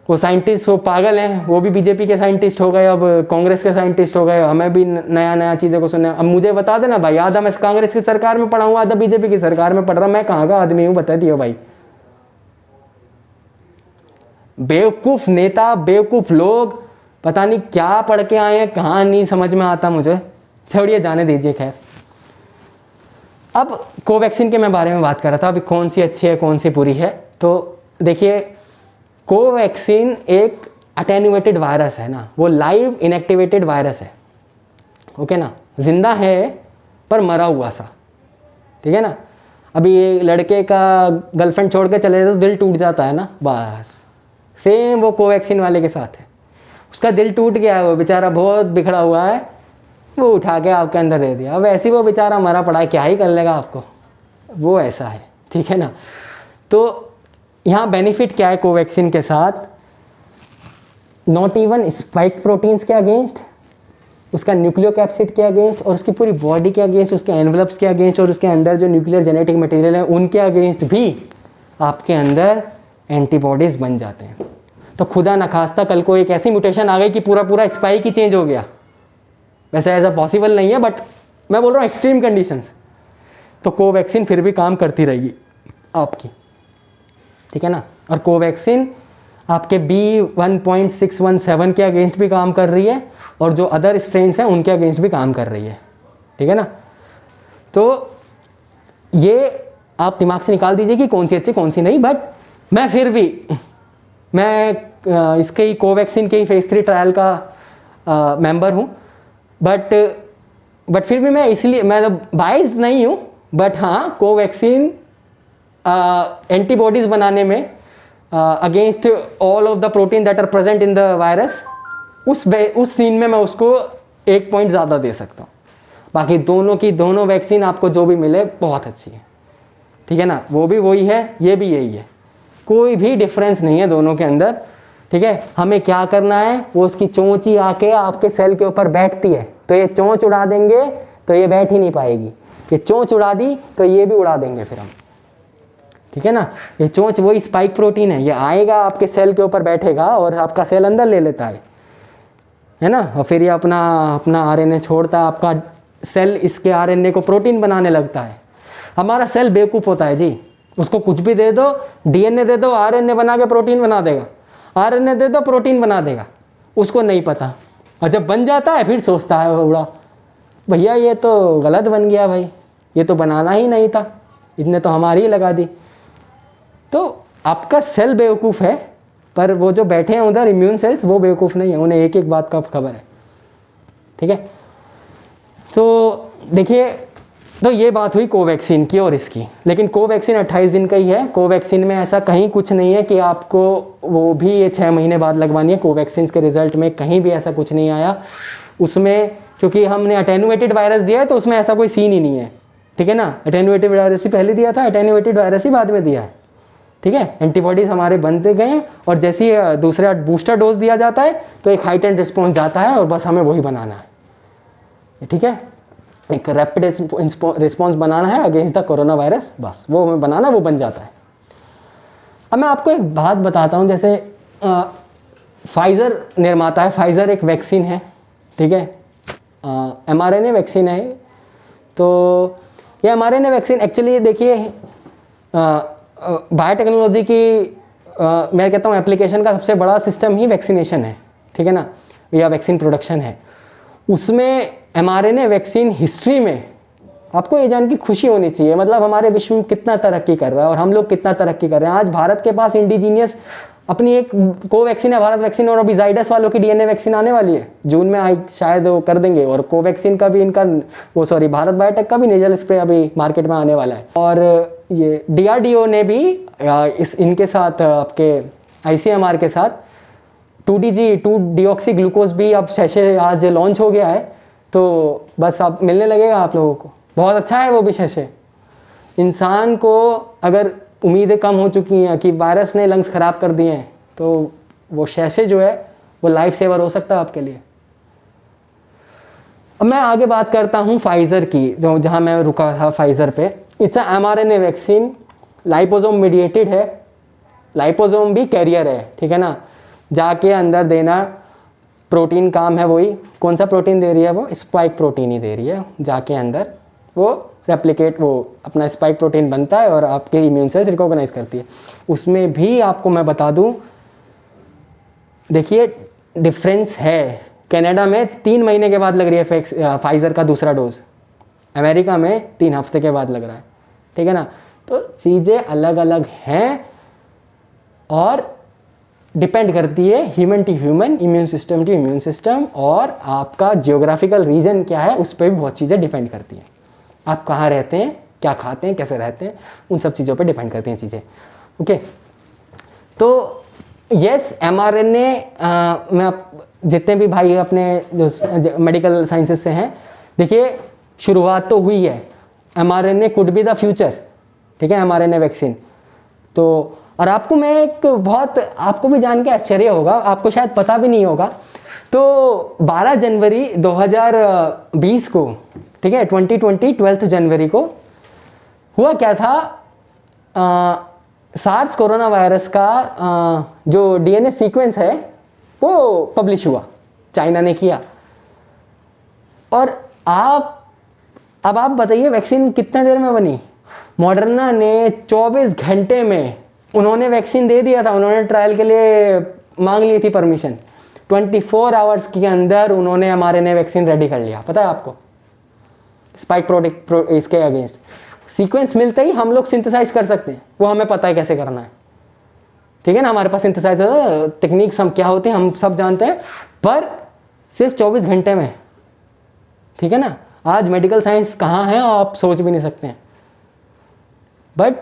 वो साइंटिस्ट वो पागल हैं, वो भी बीजेपी के साइंटिस्ट हो गए, अब कांग्रेस के साइंटिस्ट हो गए, हमें भी नया नया चीज़ों को सुनने। अब मुझे बता देना भाई, आधा मैं कांग्रेस की सरकार में पढ़ा हूँ, आधा बीजेपी की सरकार में पढ़ रहा, मैं कहाँ का आदमी हूँ बता दियो भाई। बेवकूफ़ नेता, बेवकूफ़ लोग, पता नहीं क्या पढ़ के आए हैं, कहाँ नहीं समझ में आता मुझे, छोड़िए जाने दीजिए। खैर, अब कोवैक्सीन के मैं बारे में बात कर रहा था, अभी कौन सी अच्छी है कौन सी बुरी है। तो देखिए, कोवैक्सीन एक अटेन्यूएटेड वायरस है ना, वो लाइव इनएक्टिवेटेड वायरस है, ओके ना, जिंदा है पर मरा हुआ सा, ठीक है ना। अभी ये लड़के का गर्लफ्रेंड छोड़ के चले जाए तो दिल टूट जाता है ना, बस सेम वो कोवैक्सीन वाले के साथ है। उसका दिल टूट गया है, वो बेचारा बहुत बिखरा हुआ है, वो उठा के आपके अंदर दे दिया। अब ऐसे वो बेचारा मरा पड़ा है, क्या ही कर लेगा आपको, वो ऐसा है, ठीक है ना। तो यहाँ बेनिफिट क्या है कोवैक्सीन के साथ, नॉट इवन स्पाइक प्रोटीन्स के अगेंस्ट, उसका न्यूक्लियोकैप्सिड के अगेंस्ट, और उसकी पूरी बॉडी के अगेंस्ट, उसके एनवलप्स के अगेंस्ट, और उसके अंदर जो न्यूक्लियर जेनेटिक मटेरियल है उनके अगेंस्ट भी आपके अंदर एंटीबॉडीज़ बन जाते हैं। तो खुदा न खास्ता कल को एक ऐसी म्यूटेशन आ गई कि पूरा स्पाइक ही चेंज हो गया, वैसे ऐसा पॉसिबल नहीं है, बट मैं बोल रहा हूँ एक्सट्रीम कंडीशंस, तो कोवैक्सीन फिर भी काम करती रहेगी आपकी, ठीक है ना। और कोवैक्सीन आपके B1.617 के अगेंस्ट भी काम कर रही है, और जो अदर स्ट्रेन्स हैं उनके अगेंस्ट भी काम कर रही है, ठीक है ना। तो ये आप दिमाग से निकाल दीजिए कि कौन सी अच्छी कौन सी नहीं। बट मैं फिर भी इसके ही कोवैक्सीन के ही फेज 3 ट्रायल का मेंबर हूँ, बट बट फिर भी मैं इसलिए, मैं तो बाइस्ड नहीं हूँ, बट हाँ कोवैक्सीन एंटीबॉडीज़ बनाने में against all of the protein that are present in the virus, उस सीन में मैं उसको 1 पॉइंट ज़्यादा दे सकता हूँ। बाकी दोनों की दोनों वैक्सीन आपको जो भी मिले बहुत अच्छी है, ठीक है ना। वो भी वही है, ये भी यही है, कोई भी डिफरेंस नहीं है दोनों के अंदर, ठीक है। हमें क्या करना है, वो उसकी चोंच ही आके आपके सेल के ऊपर बैठती है, तो ये चोंच उड़ा देंगे तो ये बैठ ही नहीं पाएगी, ये चोंच उड़ा दी तो ये भी उड़ा देंगे फिर हम, ठीक है ना। ये चोंच वही स्पाइक प्रोटीन है, ये आएगा आपके सेल के ऊपर बैठेगा और आपका सेल अंदर ले लेता है ना, और फिर ये अपना आरएनए छोड़ता है, आपका सेल इसके आरएनए को प्रोटीन बनाने लगता है। हमारा सेल बेवकूफ़ होता है जी, उसको कुछ भी दे दो, डीएनए दे दो, आरएनए बना के प्रोटीन बना देगा, आरएनए दे दो प्रोटीन बना देगा, उसको नहीं पता। और जब बन जाता है फिर सोचता है उड़ा, भैया ये तो गलत बन गया भाई, ये तो बनाना ही नहीं था, इसने तो हमारी ही लगा दी। तो आपका सेल बेवकूफ़ है, पर वो जो बैठे हैं उधर इम्यून सेल्स, वो बेवकूफ़ नहीं है, उन्हें एक एक बात का खबर है, ठीक है। तो देखिए, तो ये बात हुई कोवैक्सीन की और इसकी, लेकिन कोवैक्सीन 28 दिन का ही है। कोवैक्सीन में ऐसा कहीं कुछ नहीं है कि आपको वो भी ये 6 महीने बाद लगवानी है। कोवैक्सीन के रिजल्ट में कहीं भी ऐसा कुछ नहीं आया उसमें, क्योंकि हमने अटेनुएटेड वायरस दिया है तो उसमें ऐसा कोई सीन ही नहीं है, ठीक है ना। अटेनुएटेड वायरस ही पहले दिया था, अटेनुएटेड वायरस ही बाद में दिया है, ठीक है। एंटीबॉडीज़ हमारे बनते गए और जैसे ही दूसरा बूस्टर डोज दिया जाता है तो एक हाइटेंड रिस्पॉन्स जाता है और बस हमें वही बनाना है, ठीक है। एक रैपिड रिस्पॉन्स बनाना है अगेंस्ट द कोरोना वायरस, बस वो हमें बनाना, वो बन जाता है। अब मैं आपको एक बात बताता हूँ, जैसे फाइज़र निर्माता है, फाइज़र एक वैक्सीन है, ठीक है, mRNA वैक्सीन है। तो ये mRNA वैक्सीन एक्चुअली देखिए बायोटेक्नोलॉजी की मैं कहता हूँ एप्लीकेशन का सबसे बड़ा सिस्टम ही वैक्सीनेशन है, ठीक है ना, या वैक्सीन प्रोडक्शन है। उसमें mRNA वैक्सीन हिस्ट्री में आपको ये जान की खुशी होनी चाहिए, मतलब हमारे विश्व में कितना तरक्की कर रहा है और हम लोग कितना तरक्की कर रहे हैं। आज भारत के पास इंडिजीनियस अपनी एक कोवैक्सीन है, भारत वैक्सीन, और अभी जाइडस वालों की डीएनए वैक्सीन आने वाली है, जून में आई शायद वो कर देंगे। और कोवैक्सीन का भी इनका भारत बायोटेक का भी नेजल स्प्रे अभी मार्केट में आने वाला है। और ये DRDO ने भी इनके साथ आपके ICMR के साथ 2-डीऑक्सी ग्लूकोज भी अब शैशे आज लॉन्च हो गया है, तो बस अब मिलने लगेगा आप लोगों को। बहुत अच्छा है वो भी शैशे। इंसान को अगर उम्मीदें कम हो चुकी हैं कि वायरस ने लंग्स ख़राब कर दिए हैं, तो वो शैशे जो है वो लाइफ सेवर हो सकता है आपके लिए। अब मैं आगे बात करता हूँ फाइज़र की, जो जहाँ मैं रुका था फाइज़र पे। It's a mRNA vaccine, liposome mediated है, लाइपोसोम भी कैरियर है, ठीक है ना, जाके अंदर देना प्रोटीन काम है वही। कौन सा प्रोटीन दे रही है वो? स्पाइक प्रोटीन ही दे रही है, जाके अंदर वो रेप्लिकेट, वो अपना स्पाइक प्रोटीन बनता है और आपके इम्यून सेल्स रिकॉग्नाइज करती है। उसमें भी आपको मैं बता दूं, देखिए डिफरेंस है। कनाडा में 3 महीने के बाद लग रही है फाइज़र का दूसरा डोज, अमेरिका में 3 हफ्ते के बाद लग रहा है, ठीक है ना। तो चीज़ें अलग अलग हैं और डिपेंड करती है human to human, immune system to immune system, और आपका जियोग्राफिकल रीजन क्या है उस पर भी बहुत चीज़ें डिपेंड करती हैं। आप कहाँ रहते हैं, क्या खाते हैं, कैसे रहते हैं, उन सब चीज़ों पे डिपेंड करती हैं चीज़ें, ओके। तो यस mRNA में आप जितने भी भाई अपने जो मेडिकल साइंसेस से हैं, देखिए शुरुआत तो हुई है, mRNA could be the future, ठीक है, mRNA वैक्सीन। तो और आपको मैं एक बहुत, आपको भी जान के आश्चर्य होगा, आपको शायद पता भी नहीं होगा, तो 12 जनवरी 2020 को, ठीक है, 2020 12 जनवरी को हुआ क्या था, सार्स कोरोना वायरस का जो DNA सीक्वेंस है वो पब्लिश हुआ, चाइना ने किया। और अब आप बताइए वैक्सीन कितने देर में बनी? मॉडर्ना ने 24 घंटे में उन्होंने वैक्सीन दे दिया था, उन्होंने ट्रायल के लिए मांग ली थी परमिशन, 24 आवर्स के अंदर उन्होंने mRNA वैक्सीन रेडी कर लिया। पता है आपको, स्पाइक इसके अगेंस्ट सीक्वेंस मिलते ही हम लोग सिंथेसाइज कर सकते हैं, वो हमें पता है कैसे करना है, ठीक है ना, हमारे पास सिंथेसाइज टेक्निक्स हम क्या होते हैं हम सब जानते हैं, पर सिर्फ 24 घंटे में, ठीक है ना। आज मेडिकल साइंस कहाँ है आप सोच भी नहीं सकते हैं, बट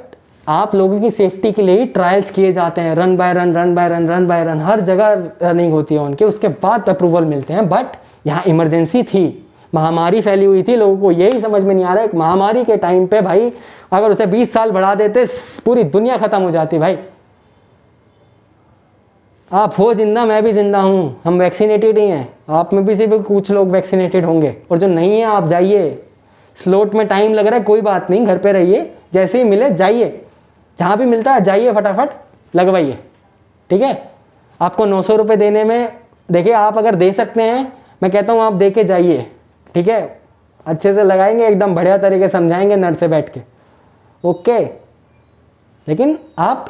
आप लोगों की सेफ्टी के लिए ही ट्रायल्स किए जाते हैं, run by run, run by run, run by run, हर जगह रनिंग होती है उनके, उसके बाद अप्रूवल मिलते हैं। बट यहाँ इमरजेंसी थी, महामारी फैली हुई थी, लोगों को यही समझ में नहीं आ रहा है। महामारी के टाइम पे भाई अगर उसे 20 साल बढ़ा देते पूरी दुनिया खत्म हो जाती भाई। आप हो जिंदा, मैं भी जिंदा हूँ, हम वैक्सीनेटेड ही हैं, आप में भी से भी कुछ लोग वैक्सीनेटेड होंगे, और जो नहीं है आप जाइए, स्लॉट में टाइम लग रहा है कोई बात नहीं, घर पे रहिए, जैसे ही मिले जाइए, जहाँ भी मिलता है जाइए फटाफट लगवाइए, ठीक है। आपको 900 रुपये देने में, देखिए आप अगर दे सकते हैं, मैं कहता हूँ आप दे के जाइए, ठीक है, अच्छे से लगाएंगे, एकदम बढ़िया तरीके से समझाएंगे नर्स से बैठ के, ओके। लेकिन आप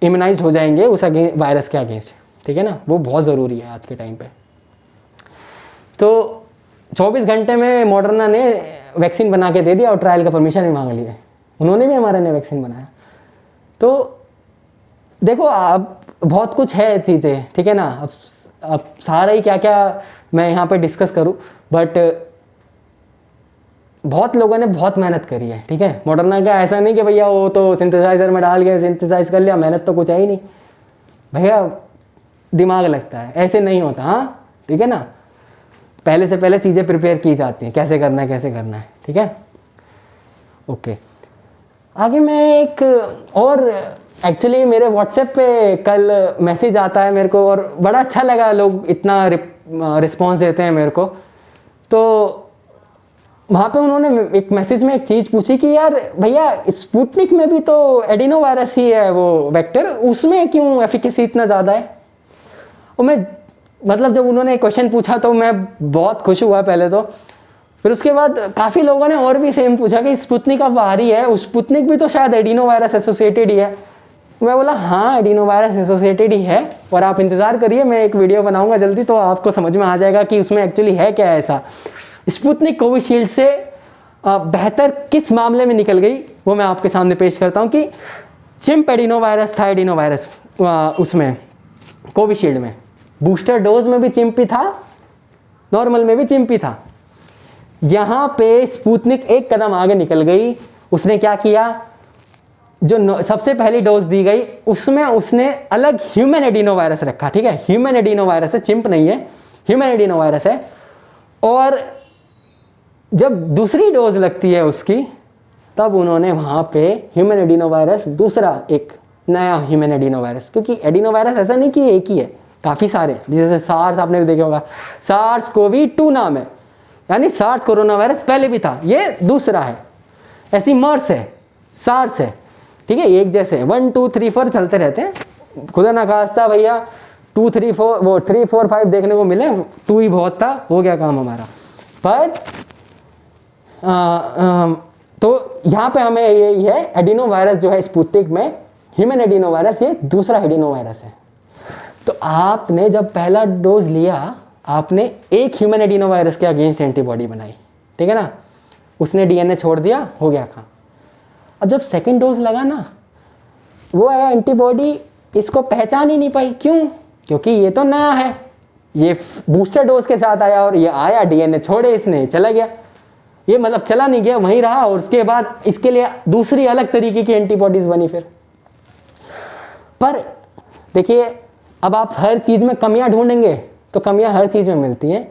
इम्यूनाइज्ड हो जाएंगे उस वायरस के अगेंस्ट, ठीक है ना, वो बहुत ज़रूरी है आज के टाइम पे। तो 24 घंटे में मॉडर्ना ने वैक्सीन बना के दे दिया और ट्रायल का परमिशन भी मांग लिया, उन्होंने भी हमारे ने वैक्सीन बनाया। तो देखो अब बहुत कुछ है चीज़ें, ठीक है ना, अब सारा ही क्या क्या मैं यहाँ पे डिस्कस करूँ, बट बहुत लोगों ने बहुत मेहनत करी है, ठीक है। मॉडर्ना का ऐसा नहीं कि भैया वो तो सिंथेसाइजर में डाल के सिंथेसाइज कर लिया, मेहनत तो कुछ है ही नहीं भैया, दिमाग लगता है, ऐसे नहीं होता, हाँ ठीक है ना, पहले से पहले चीज़ें प्रिपेयर की जाती हैं, कैसे करना है कैसे करना है, ठीक है, ओके। आगे मैं एक और एक्चुअली मेरे व्हाट्सएप पे कल मैसेज आता है मेरे को, और बड़ा अच्छा लगा, लोग इतना रिस्पॉन्स देते हैं मेरे को। तो वहाँ पे उन्होंने एक मैसेज में एक चीज़ पूछी कि यार भैया स्पुतनिक में भी तो एडिनो वायरस ही है वो वेक्टर, उसमें क्यों एफिकेसी इतना ज़्यादा है। और मैं मतलब जब उन्होंने क्वेश्चन पूछा तो मैं बहुत खुश हुआ पहले तो, फिर उसके बाद काफ़ी लोगों ने और भी सेम पूछा कि स्पुतनिक अब आ रही है, उस स्पुतनिक भी तो शायद एडिनो वायरस एसोसिएटेड ही है। मैं बोला हाँ एडिनो वायरस एसोसिएटेड ही है, और आप इंतज़ार करिए, मैं एक वीडियो बनाऊंगा जल्दी तो आपको समझ में आ जाएगा कि उसमें एक्चुअली है क्या ऐसा। स्पुतनिक कोविशील्ड से बेहतर किस मामले में निकल गई वो मैं आपके सामने पेश करता हूँ कि चिम्प एडिनो वायरस था, एडिनो वायरस उसमें कोविशील्ड में बूस्टर डोज में भी चिम्प ही था, नॉर्मल में भी चिम्प ही था। यहाँ पे स्पुतनिक एक कदम आगे निकल गई, उसने क्या किया, जो सबसे पहली डोज दी गई उसमें उसने अलग ह्यूमन एडिनो वायरस रखा, ठीक है, ह्यूमन एडिनो वायरस है, चिम्प नहीं है, ह्यूमन एडिनो वायरस है। और जब दूसरी डोज लगती है उसकी, तब उन्होंने वहाँ पे ह्यूमन एडिनो वायरस, दूसरा एक नया ह्यूमन एडिनो वायरस, क्योंकि एडिनो वायरस ऐसा नहीं कि एक ही है, काफ़ी सारे हैं, जैसे सार्स आपने भी देखा होगा, सार्स कोवी 2 नाम है, यानी सार्स कोरोना वायरस पहले भी था, ये दूसरा है। ऐसी मर्स है, सार्स है, ठीक है, एक जैसे 1 2 3 4 चलते रहते हैं, खुदा ना खास्ता भैया 2 3 4 वो 3 4 5 देखने को मिले, 2 ही बहुत था, हो गया काम हमारा। पर तो यहाँ पे हमें यही है, एडिनो वायरस जो है स्पुतनिक में ह्यूमन एडिनो वायरस, ये दूसरा एडिनो वायरस है। तो आपने जब पहला डोज लिया, आपने एक ह्यूमन एडिनो वायरस के अगेंस्ट एंटीबॉडी बनाई, ठीक है ना, उसने डीएनए छोड़ दिया, हो गया काम। अब जब सेकेंड डोज लगा ना, वो है एंटीबॉडी इसको पहचान ही नहीं पाई, क्यों, क्योंकि ये तो नया है, ये बूस्टर डोज के साथ आया, और ये आया डीएनए छोड़े इसने, चला गया, ये मतलब चला नहीं गया, वहीं रहा, और उसके बाद इसके लिए दूसरी अलग तरीके की एंटीबॉडीज बनी फिर। पर देखिए अब आप हर चीज़ में कमियां ढूंढेंगे तो कमियां हर चीज़ में मिलती हैं,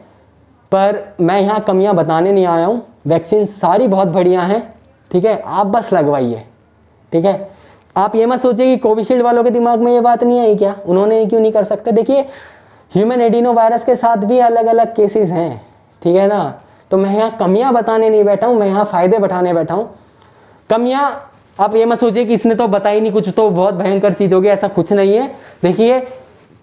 पर मैं यहाँ कमियां बताने नहीं आया हूँ, वैक्सीन सारी बहुत बढ़िया हैं, ठीक है, आप बस लगवाइए, ठीक है। आप ये मत सोचिए कि कोविशील्ड वालों के दिमाग में ये बात नहीं आई क्या, उन्होंने क्यों नहीं कर सकते। देखिए ह्यूमन एडिनो वायरस के साथ भी अलग अलग केसेस हैं, ठीक है ना, तो मैं यहाँ कमियां बताने नहीं बैठा हूँ, मैं यहाँ फ़ायदे बैठाने बैठा हूँ। कमियां आप ये मत सोचिए कि इसने तो बताई नहीं कुछ तो बहुत भयंकर चीज़ होगी, ऐसा कुछ नहीं है। देखिए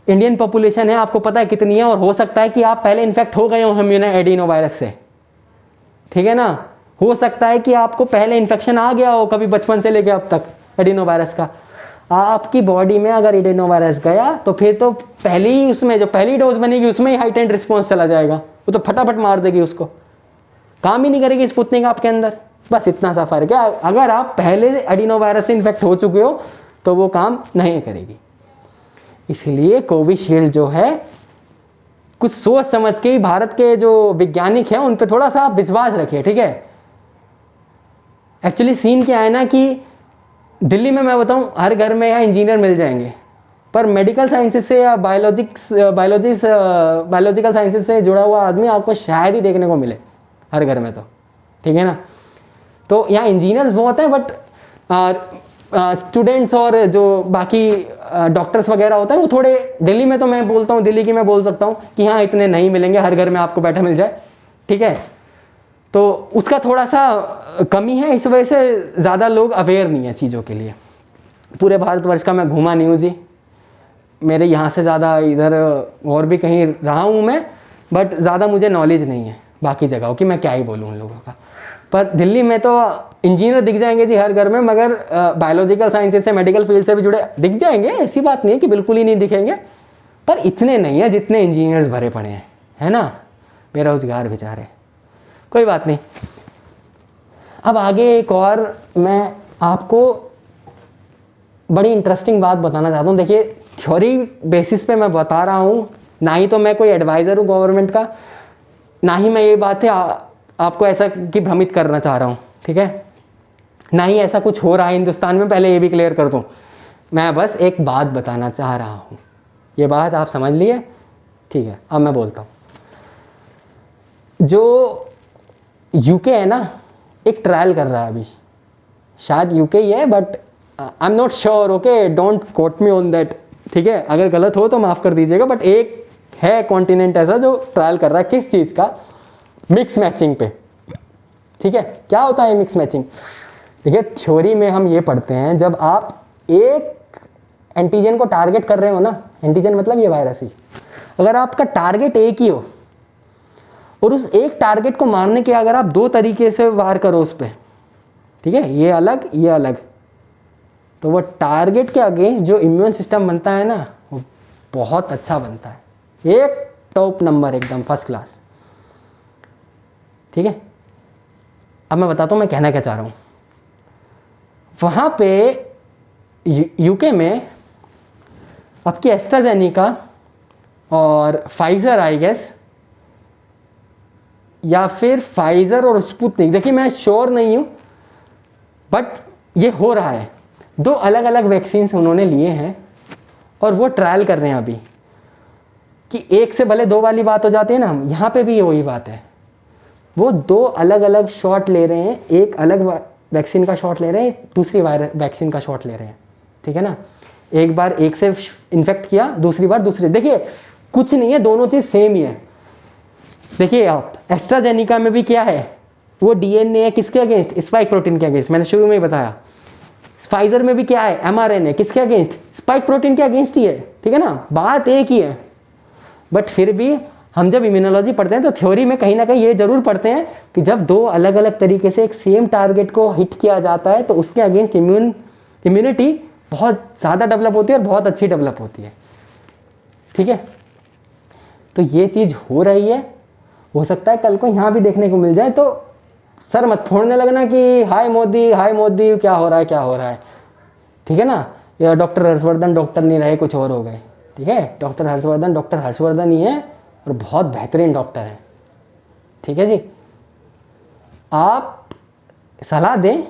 इंडियन पॉपुलेशन है, आपको पता है कितनी है, और हो सकता है कि आप पहले इन्फेक्ट हो गए हो ह्यूमन एडिनो वायरस से, ठीक है ना, हो सकता है कि आपको पहले इन्फेक्शन आ गया हो कभी बचपन से लेके अब तक एडिनो वायरस का। आपकी बॉडी में अगर एडिनो वायरस गया तो फिर तो पहली उसमें जो पहली डोज बनेगी उसमें ही हाइटेंड रिस्पॉन्स चला जाएगा, वो तो फटाफट मार देगी उसको, काम ही नहीं करेगी स्पुतनिक आपके अंदर। बस इतना सा फर्क है, अगर आप पहले एडिनो वायरस से इन्फेक्ट हो चुके हो तो वो काम नहीं करेगी। इसलिए कोविशील्ड जो है कुछ सोच समझ के ही भारत के जो वैज्ञानिक हैं उन पे थोड़ा सा आप विश्वास रखिए, ठीक है। एक्चुअली सीन क्या है ना कि दिल्ली में मैं बताऊं हर घर में यहाँ इंजीनियर मिल जाएंगे, पर मेडिकल साइंसेज से या बायोलॉजिकल साइंसेज से जुड़ा हुआ आदमी आपको शायद ही देखने को मिले हर घर में, तो ठीक है ना। तो यहाँ इंजीनियर्स बहुत हैं, बट स्टूडेंट्स और जो बाकी डॉक्टर्स वगैरह होते हैं वो थोड़े, दिल्ली में तो मैं बोलता हूँ, दिल्ली की मैं बोल सकता हूँ कि हाँ इतने नहीं मिलेंगे, हर घर में आपको बैठा मिल जाए, ठीक है। तो उसका थोड़ा सा कमी है, इस वजह से ज़्यादा लोग अवेयर नहीं है चीज़ों के लिए। पूरे भारतवर्ष का मैं घूमा नहीं हूँ जी, मेरे यहाँ से ज़्यादा इधर और भी कहीं रहा हूँ मैं, बट ज़्यादा मुझे नॉलेज नहीं है बाकी जगहों की, मैं क्या ही बोलूँ उन लोगों का। पर दिल्ली में तो इंजीनियर दिख जाएंगे जी हर घर में, मगर बायोलॉजिकल साइंसेज से, मेडिकल फील्ड से भी जुड़े दिख जाएंगे, ऐसी बात नहीं है कि बिल्कुल ही नहीं दिखेंगे, पर इतने नहीं है जितने इंजीनियर्स भरे पड़े हैं, है ना। बेरोजगार बेचारे, कोई बात नहीं। अब आगे एक और मैं आपको बड़ी इंटरेस्टिंग बात बताना चाहता हूँ। देखिए थ्योरी बेसिस पे मैं बता रहा हूँ, ना ही तो मैं कोई एडवाइज़र हूँ गवर्नमेंट का, ना ही मैं ये बातें आपको ऐसा कि भ्रमित करना चाह रहा हूँ, ठीक है, ना ही ऐसा कुछ हो रहा है हिंदुस्तान में, पहले ये भी क्लियर कर दूँ। मैं बस एक बात बताना चाह रहा हूँ, ये बात आप समझ लिए, ठीक है। अब मैं बोलता हूँ, जो यूके है ना, एक ट्रायल कर रहा है अभी, शायद यूके ही है, but I am not sure, okay, don't quote me on that, ठीक है। अगर गलत हो तो माफ़ कर दीजिएगा, बट एक है कॉन्टिनेंट ऐसा जो ट्रायल कर रहा है, किस चीज़ का, मिक्स मैचिंग पे, ठीक है। क्या होता है मिक्स मैचिंग? देखिए थ्योरी में हम ये पढ़ते हैं, जब आप एक एंटीजन को टारगेट कर रहे हो ना, एंटीजन मतलब ये वायरस ही, अगर आपका टारगेट एक ही हो और उस एक टारगेट को मारने के अगर आप दो तरीके से वार करो उस पर, ठीक है, ये अलग ये अलग, तो वो टारगेट के अगेंस्ट जो इम्यून सिस्टम बनता है ना, वो बहुत अच्छा बनता है, एक टॉप नंबर, एकदम फर्स्ट क्लास, ठीक है। अब मैं बताता हूँ मैं कहना क्या चाह रहा हूँ। वहाँ पे यूके में आपकी एस्ट्राजेनिका और फाइज़र, आई गेस, या फिर फाइज़र और स्पुतनिक, देखिए मैं श्योर नहीं हूँ, बट ये हो रहा है, दो अलग अलग वैक्सीन्स उन्होंने लिए हैं और वो ट्रायल कर रहे हैं अभी, कि एक से भले दो वाली बात हो जाती है ना, हम यहाँ पे भी वही बात है, वो दो अलग अलग शॉट ले रहे हैं, एक अलग वैक्सीन का शॉट ले रहे हैं, दूसरी वैक्सीन का शॉट ले रहे हैं, ठीक है ना। एक बार एक से इन्फेक्ट किया, दूसरी बार दूसरे, देखिए कुछ नहीं है, दोनों चीज़ सेम ही है। देखिए आप एस्ट्राजेनिका में भी क्या है, वो डीएनए है किसके अगेंस्ट, स्पाइक प्रोटीन के अगेंस्ट, मैंने शुरू में ही बताया। फाइजर में भी क्या है, एमआरएनए, किसके अगेंस्ट, स्पाइक प्रोटीन के अगेंस्ट ही है, ठीक है ना, बात एक ही है। बट फिर भी हम जब इम्यूनोलॉजी पढ़ते हैं तो थ्योरी में कहीं ना कहीं ये जरूर पढ़ते हैं कि जब दो अलग अलग तरीके से एक सेम टारगेट को हिट किया जाता है तो उसके अगेंस्ट इम्यूनिटी बहुत ज़्यादा डेवलप होती है और बहुत अच्छी डेवलप होती है, ठीक है। तो ये चीज़ हो रही है, हो सकता है कल को यहाँ भी देखने को मिल जाए, तो सर मत फोड़ने लगना कि हाय मोदी क्या हो रहा है क्या हो रहा है, ठीक है ना। या डॉक्टर हर्षवर्धन डॉक्टर नहीं रहे, कुछ और हो गए, ठीक है। डॉक्टर हर्षवर्धन ही है और बहुत बेहतरीन डॉक्टर है, ठीक है जी। आप सलाह दें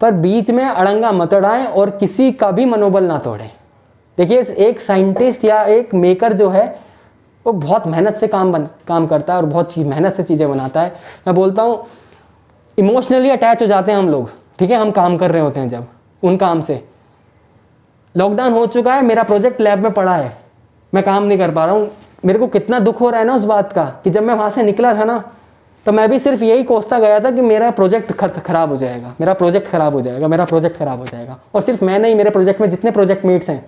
पर बीच में अड़ंगा मत अड़ाएं और किसी का भी मनोबल ना तोड़ें। देखिए एक साइंटिस्ट या एक मेकर जो है वो बहुत मेहनत से काम करता है और बहुत मेहनत से चीज़ें बनाता है। मैं बोलता हूँ इमोशनली अटैच हो जाते हैं हम लोग, ठीक है, हम काम कर रहे होते हैं जब उन काम से। लॉकडाउन हो चुका है, मेरा प्रोजेक्ट लैब में पड़ा है, मैं काम नहीं कर पा रहा हूँ, मेरे को कितना दुख हो रहा है ना उस बात का कि जब मैं वहाँ से निकला था ना तो मैं भी सिर्फ यही कोसता गया था कि मेरा प्रोजेक्ट खराब हो जाएगा, मेरा प्रोजेक्ट खराब हो जाएगा, मेरा प्रोजेक्ट खराब हो जाएगा। और सिर्फ मैं नहीं, मेरे प्रोजेक्ट में जितने प्रोजेक्ट मेट्स हैं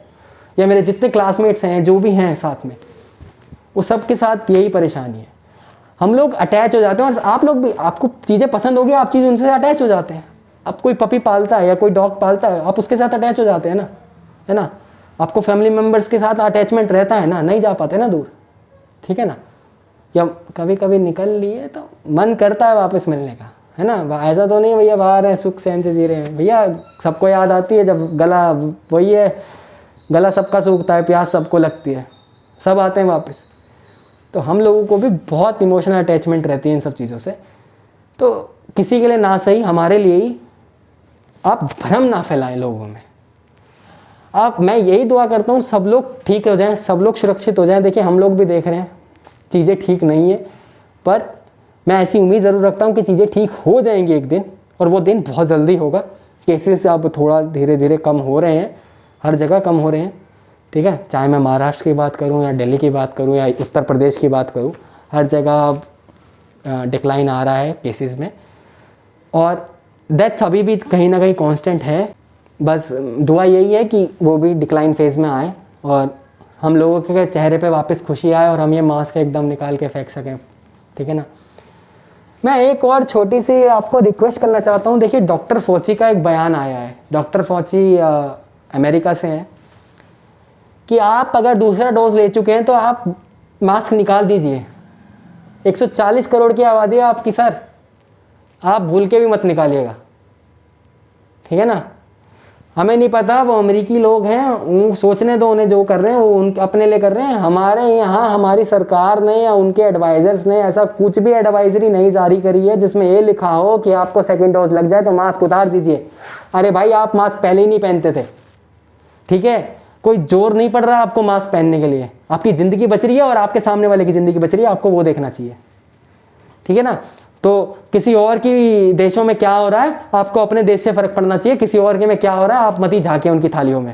या मेरे जितने क्लासमेट्स हैं जो भी हैं साथ में, वो सब के साथ यही परेशानी है। हम लोग अटैच हो जाते हैं और आप लोग भी, आपको चीज़ें पसंद होगी, आप चीज़ उनसे अटैच हो जाते हैं। अब कोई पपी पालता है या कोई डॉग पालता है, आप उसके साथ अटैच हो जाते हैं ना, है ना। आपको फैमिली मेम्बर्स के साथ अटैचमेंट रहता है ना, नहीं जा पाते ना दूर, ठीक है ना। या कभी कभी निकल लिए तो मन करता है वापस मिलने का, है ना। ऐसा तो नहीं भैया बाहर है सुख सैन से जी रहे हैं, भैया सबको याद आती है जब गला, वही है, गला सबका सूखता है, प्यास सबको लगती है, सब आते हैं वापस। तो हम लोगों को भी बहुत इमोशनल अटैचमेंट रहती है इन सब चीज़ों से। तो किसी के लिए ना सही, हमारे लिए ही आप भ्रम ना फैलाएं लोगों में। मैं यही दुआ करता हूँ सब लोग ठीक हो जाएं, सब लोग सुरक्षित हो जाएं। देखिए हम लोग भी देख रहे हैं चीज़ें ठीक नहीं है, पर मैं ऐसी उम्मीद ज़रूर रखता हूँ कि चीज़ें ठीक हो जाएंगी एक दिन, और वो दिन बहुत जल्दी होगा। केसेस अब थोड़ा धीरे धीरे कम हो रहे हैं, हर जगह कम हो रहे हैं, ठीक है। चाहे मैं महाराष्ट्र की बात करूँ या दिल्ली की बात करूँ या उत्तर प्रदेश की बात करूँ, हर जगह अब डिक्लाइन आ रहा है केसेस में, और डेथ अभी भी कहीं ना कहीं कांस्टेंट है। बस दुआ यही है कि वो भी डिक्लाइन फेज़ में आए और हम लोगों के चेहरे पे वापस खुशी आए और हम ये मास्क एकदम निकाल के फेंक सकें, ठीक है ना। मैं एक और छोटी सी आपको रिक्वेस्ट करना चाहता हूँ। देखिए डॉक्टर फॉची का एक बयान आया है, डॉक्टर फॉची अमेरिका से हैं, कि आप अगर दूसरा डोज ले चुके हैं तो आप मास्क निकाल दीजिए। 140 करोड़ की आबादी है आपकी सर, आप भूल के भी मत निकालिएगा, ठीक है ना। हमें नहीं पता, वो अमेरिकी लोग हैं, सोचने दो उन्हें, जो कर रहे हैं वो उन अपने लिए कर रहे हैं। हमारे यहाँ हमारी सरकार ने या उनके एडवाइज़र्स ने ऐसा कुछ भी एडवाइजरी नहीं जारी करी है जिसमें ये लिखा हो कि आपको सेकंड डोज लग जाए तो मास्क उतार दीजिए। अरे भाई आप मास्क पहले ही नहीं पहनते थे, ठीक है। कोई जोर नहीं पड़ रहा आपको मास्क पहनने के लिए, आपकी ज़िंदगी बच रही है और आपके सामने वाले की ज़िंदगी बच रही है, आपको वो देखना चाहिए, ठीक है ना। तो किसी और की देशों में क्या हो रहा है आपको अपने देश से फ़र्क पड़ना चाहिए, किसी और के में क्या हो रहा है आप मत ही झांके उनकी थालियों में,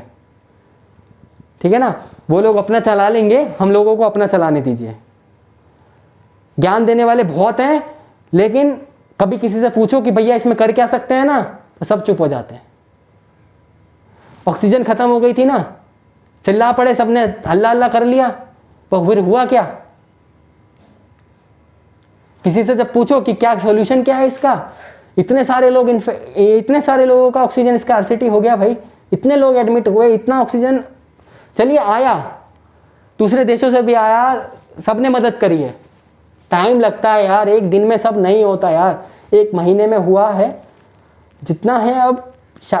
ठीक है ना। वो लोग अपना चला लेंगे, हम लोगों को अपना चलाने दीजिए। ज्ञान देने वाले बहुत हैं, लेकिन कभी किसी से पूछो कि भैया इसमें कर क्या सकते हैं ना, तो सब चुप हो जाते हैं। ऑक्सीजन खत्म हो गई थी ना, चिल्ला पड़े, सबने हल्ला हल्ला कर लिया, तो फिर हुआ क्या। किसी से जब पूछो कि क्या सोल्यूशन क्या है इसका, इतने सारे लोगों का ऑक्सीजन स्कार्सिटी हो गया भाई, इतने लोग एडमिट हुए, इतना ऑक्सीजन चलिए आया, दूसरे देशों से भी आया, सबने मदद करी है। टाइम लगता है यार, एक दिन में सब नहीं होता यार, 1 महीने में हुआ है जितना है। अब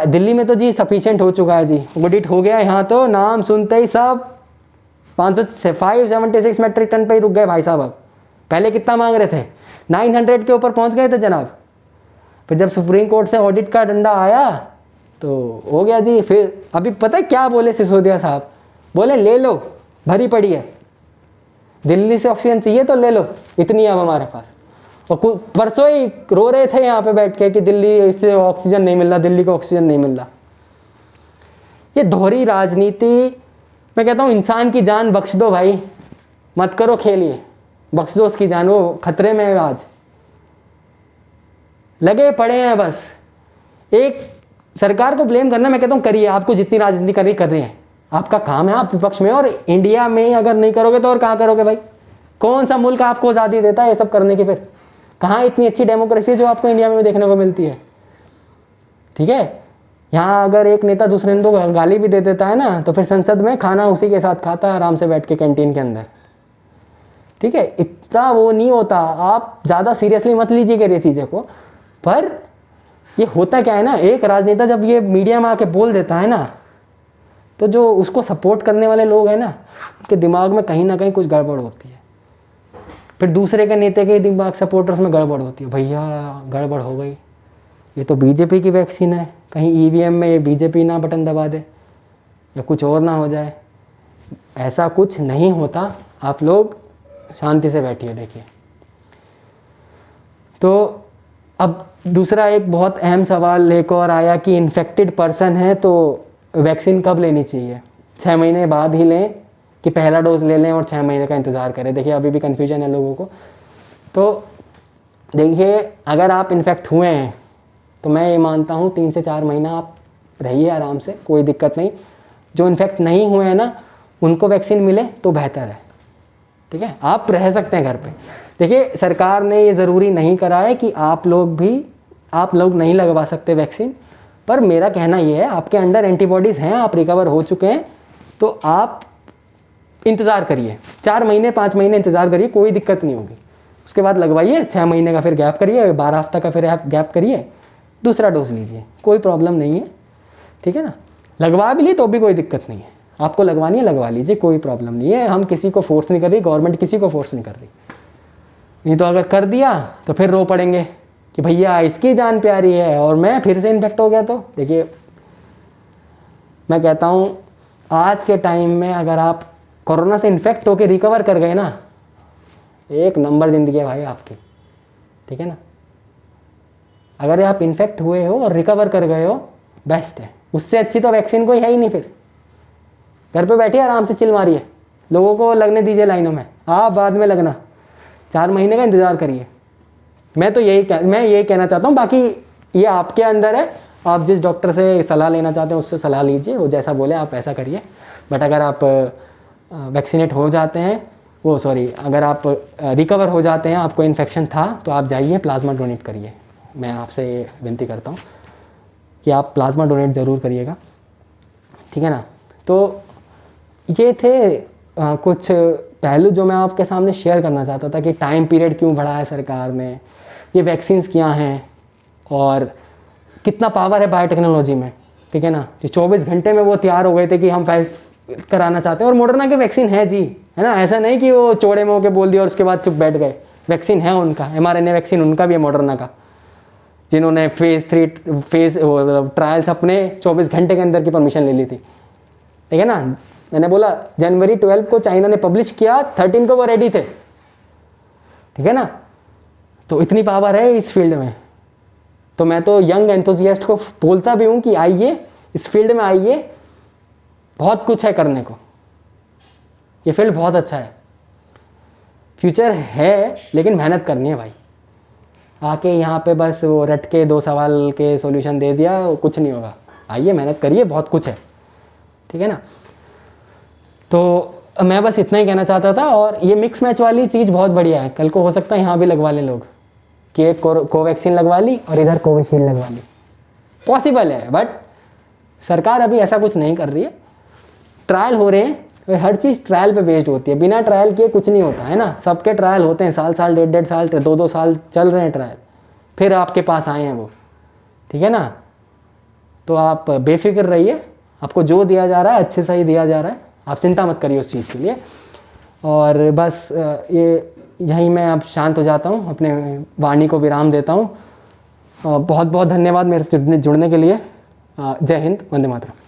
दिल्ली में तो जी सफिशिएंट हो चुका है जी, ऑडिट हो गया। यहाँ तो नाम सुनते ही सब 576 मेट्रिक टन पे ही रुक गए भाई साहब। अब पहले कितना मांग रहे थे, 900 के ऊपर पहुँच गए थे जनाब। फिर जब सुप्रीम कोर्ट से ऑडिट का डंडा आया तो हो गया जी। फिर अभी पता है क्या बोले सिसोदिया साहब, बोले ले लो, भरी पड़ी है, दिल्ली से ऑक्सीजन चाहिए तो ले लो, इतनी अब हमारे पास। और परसों ही रो रहे थे यहाँ पे बैठ के कि दिल्ली से ऑक्सीजन नहीं मिल रहा, दिल्ली को ऑक्सीजन नहीं मिल रहा। ये दोहरी राजनीति, मैं कहता हूँ इंसान की जान बख्श दो भाई, मत करो खेलिए, बख्श दो उसकी जान, वो खतरे में है आज, लगे पड़े हैं बस। एक सरकार को ब्लेम करना, मैं कहता हूँ करिए, आपको जितनी राजनीति करनी कर रही है, आपका काम है, आप विपक्ष में, और इंडिया में अगर नहीं करोगे तो और कहाँ करोगे भाई। कौन सा मुल्क आपको आज़ादी देता है ये सब करने की, फिर कहाँ इतनी अच्छी डेमोक्रेसी है जो आपको इंडिया में देखने को मिलती है, ठीक है। यहाँ अगर एक नेता दूसरे ने तो गाली भी दे देता है ना, तो फिर संसद में खाना उसी के साथ खाता है आराम से बैठ के कैंटीन के अंदर, ठीक है। इतना वो नहीं होता, आप ज़्यादा सीरियसली मत लीजिएगा ये चीज़ें को। पर ये होता क्या है ना, एक राजनेता जब ये मीडिया में आके बोल देता है ना, तो जो उसको सपोर्ट करने वाले लोग हैं ना, उनके दिमाग में कहीं ना कहीं कुछ गड़बड़ होती है। फिर दूसरे के नेता के दिमाग सपोर्टर्स में गड़बड़ होती है, भैया गड़बड़ हो गई, ये तो बीजेपी की वैक्सीन है, कहीं ईवीएम में ये बीजेपी ना बटन दबा दे या कुछ और ना हो जाए। ऐसा कुछ नहीं होता, आप लोग शांति से बैठिए। देखिए तो अब दूसरा एक बहुत अहम सवाल एक और आया कि इन्फेक्टेड पर्सन है तो वैक्सीन कब लेनी चाहिए, 6 महीने बाद ही लें कि पहला डोज ले लें और 6 महीने का इंतज़ार करें। देखिए अभी भी कन्फ्यूजन है लोगों को। तो देखिए अगर आप इन्फेक्ट हुए हैं तो मैं ये मानता हूँ 3 से 4 महीना आप रहिए आराम से, कोई दिक्कत नहीं। जो इन्फेक्ट नहीं हुए हैं ना, उनको वैक्सीन मिले तो बेहतर है, ठीक है। आप रह सकते हैं घर पे। देखिए सरकार ने ये ज़रूरी नहीं करा है कि आप लोग नहीं लगवा सकते वैक्सीन, पर मेरा कहना ये है आपके अंडर एंटीबॉडीज़ हैं, आप रिकवर हो चुके हैं, तो आप इंतज़ार करिए, 4 महीने 5 महीने इंतज़ार करिए, कोई दिक्कत नहीं होगी। उसके बाद लगवाइए, 6 महीने का फिर गैप करिए, 12 हफ्ता का फिर गैप करिए, दूसरा डोज लीजिए, कोई प्रॉब्लम नहीं है, ठीक है ना। लगवा भी ली तो भी कोई दिक्कत नहीं है, आपको लगवानी है लगवा लीजिए, कोई प्रॉब्लम नहीं है, हम किसी को फोर्स नहीं कर रही, गवर्नमेंट किसी को फोर्स नहीं कर रही। नहीं तो अगर कर दिया तो फिर रो पड़ेंगे कि भैया इसकी जान प्यारी है और मैं फिर से इन्फेक्ट हो गया। तो देखिए मैं कहता हूँ आज के टाइम में अगर आप कोरोना से इन्फेक्ट होकर रिकवर कर गए ना, एक नंबर ज़िंदगी है भाई आपकी, ठीक है ना। अगर आप इन्फेक्ट हुए हो और रिकवर कर गए हो, बेस्ट है। उससे अच्छी तो वैक्सीन कोई है ही नहीं। फिर घर पे बैठिए आराम से चिल मारिए, लोगों को लगने दीजिए लाइनों में, आप बाद में लगना, 4 महीने का इंतज़ार करिए। मैं यही कहना चाहता हूँ। बाकी ये आपके अंदर है, आप जिस डॉक्टर से सलाह लेना चाहते हैं उससे सलाह लीजिए, वो जैसा बोले आप ऐसा करिए। बट अगर आप वैक्सीनेट हो जाते हैं, अगर आप रिकवर हो जाते हैं, आपको इन्फेक्शन था, तो आप जाइए प्लाज्मा डोनेट करिए। मैं आपसे विनती करता हूँ कि आप प्लाज्मा डोनेट ज़रूर करिएगा, ठीक है ना। तो ये थे कुछ पहलू जो मैं आपके सामने शेयर करना चाहता था कि टाइम पीरियड क्यों बढ़ाया है सरकार ने, ये वैक्सीन्स क्या हैं और कितना पावर है बायोटेक्नोलॉजी में, ठीक है ना। जो 24 घंटे में वो तैयार हो गए थे कि हम कराना चाहते हैं। और मॉडर्ना के वैक्सीन है जी, है ना। ऐसा नहीं कि वो चौड़े मुँह के बोल दिया और उसके बाद चुप बैठ गए। वैक्सीन है उनका, mRNA वैक्सीन उनका भी है, मॉडर्ना का, जिन्होंने फेज़ 3 ट्रायल्स अपने 24 घंटे के अंदर की परमिशन ले ली थी, ठीक है ना। मैंने बोला जनवरी 12 को चाइना ने पब्लिश किया, 13 को वो रेडी थे, ठीक है ना। तो इतनी पावर है इस फील्ड में। तो मैं तो यंग एंथुसियास्ट को बोलता भी हूँ कि आइए इस फील्ड में आइए, बहुत कुछ है करने को, ये फील्ड बहुत अच्छा है, फ्यूचर है, लेकिन मेहनत करनी है भाई। आके यहाँ पे बस वो रट के 2 सवाल के सॉल्यूशन दे दिया, कुछ नहीं होगा। आइए मेहनत करिए, बहुत कुछ है, ठीक है ना। तो मैं बस इतना ही कहना चाहता था। और ये मिक्स मैच वाली चीज़ बहुत बढ़िया है, कल को हो सकता है यहाँ भी लगवा लें लोग, कि एक कोवैक्सीन लगवा ली और इधर कोविशील्ड लगवा ली, पॉसिबल है। बट सरकार अभी ऐसा कुछ नहीं कर रही है, ट्रायल हो रहे हैं। तो हर चीज़ ट्रायल पे बेस्ड होती है, बिना ट्रायल किए कुछ नहीं होता है ना। सबके ट्रायल होते हैं, साल 1.5 साल 2 साल चल रहे हैं ट्रायल, फिर आपके पास आए हैं वो, ठीक है ना। तो आप बेफिक्र रहिए, आपको जो दिया जा रहा है अच्छे से ही दिया जा रहा है, आप चिंता मत करिए उस चीज़ के लिए। और बस यहीं मैं अब शांत हो जाता हूँ, अपने वाणी को विराम देता हूँ। बहुत बहुत धन्यवाद मेरे से जुड़ने के लिए। जय हिंद, वंदे मातरम।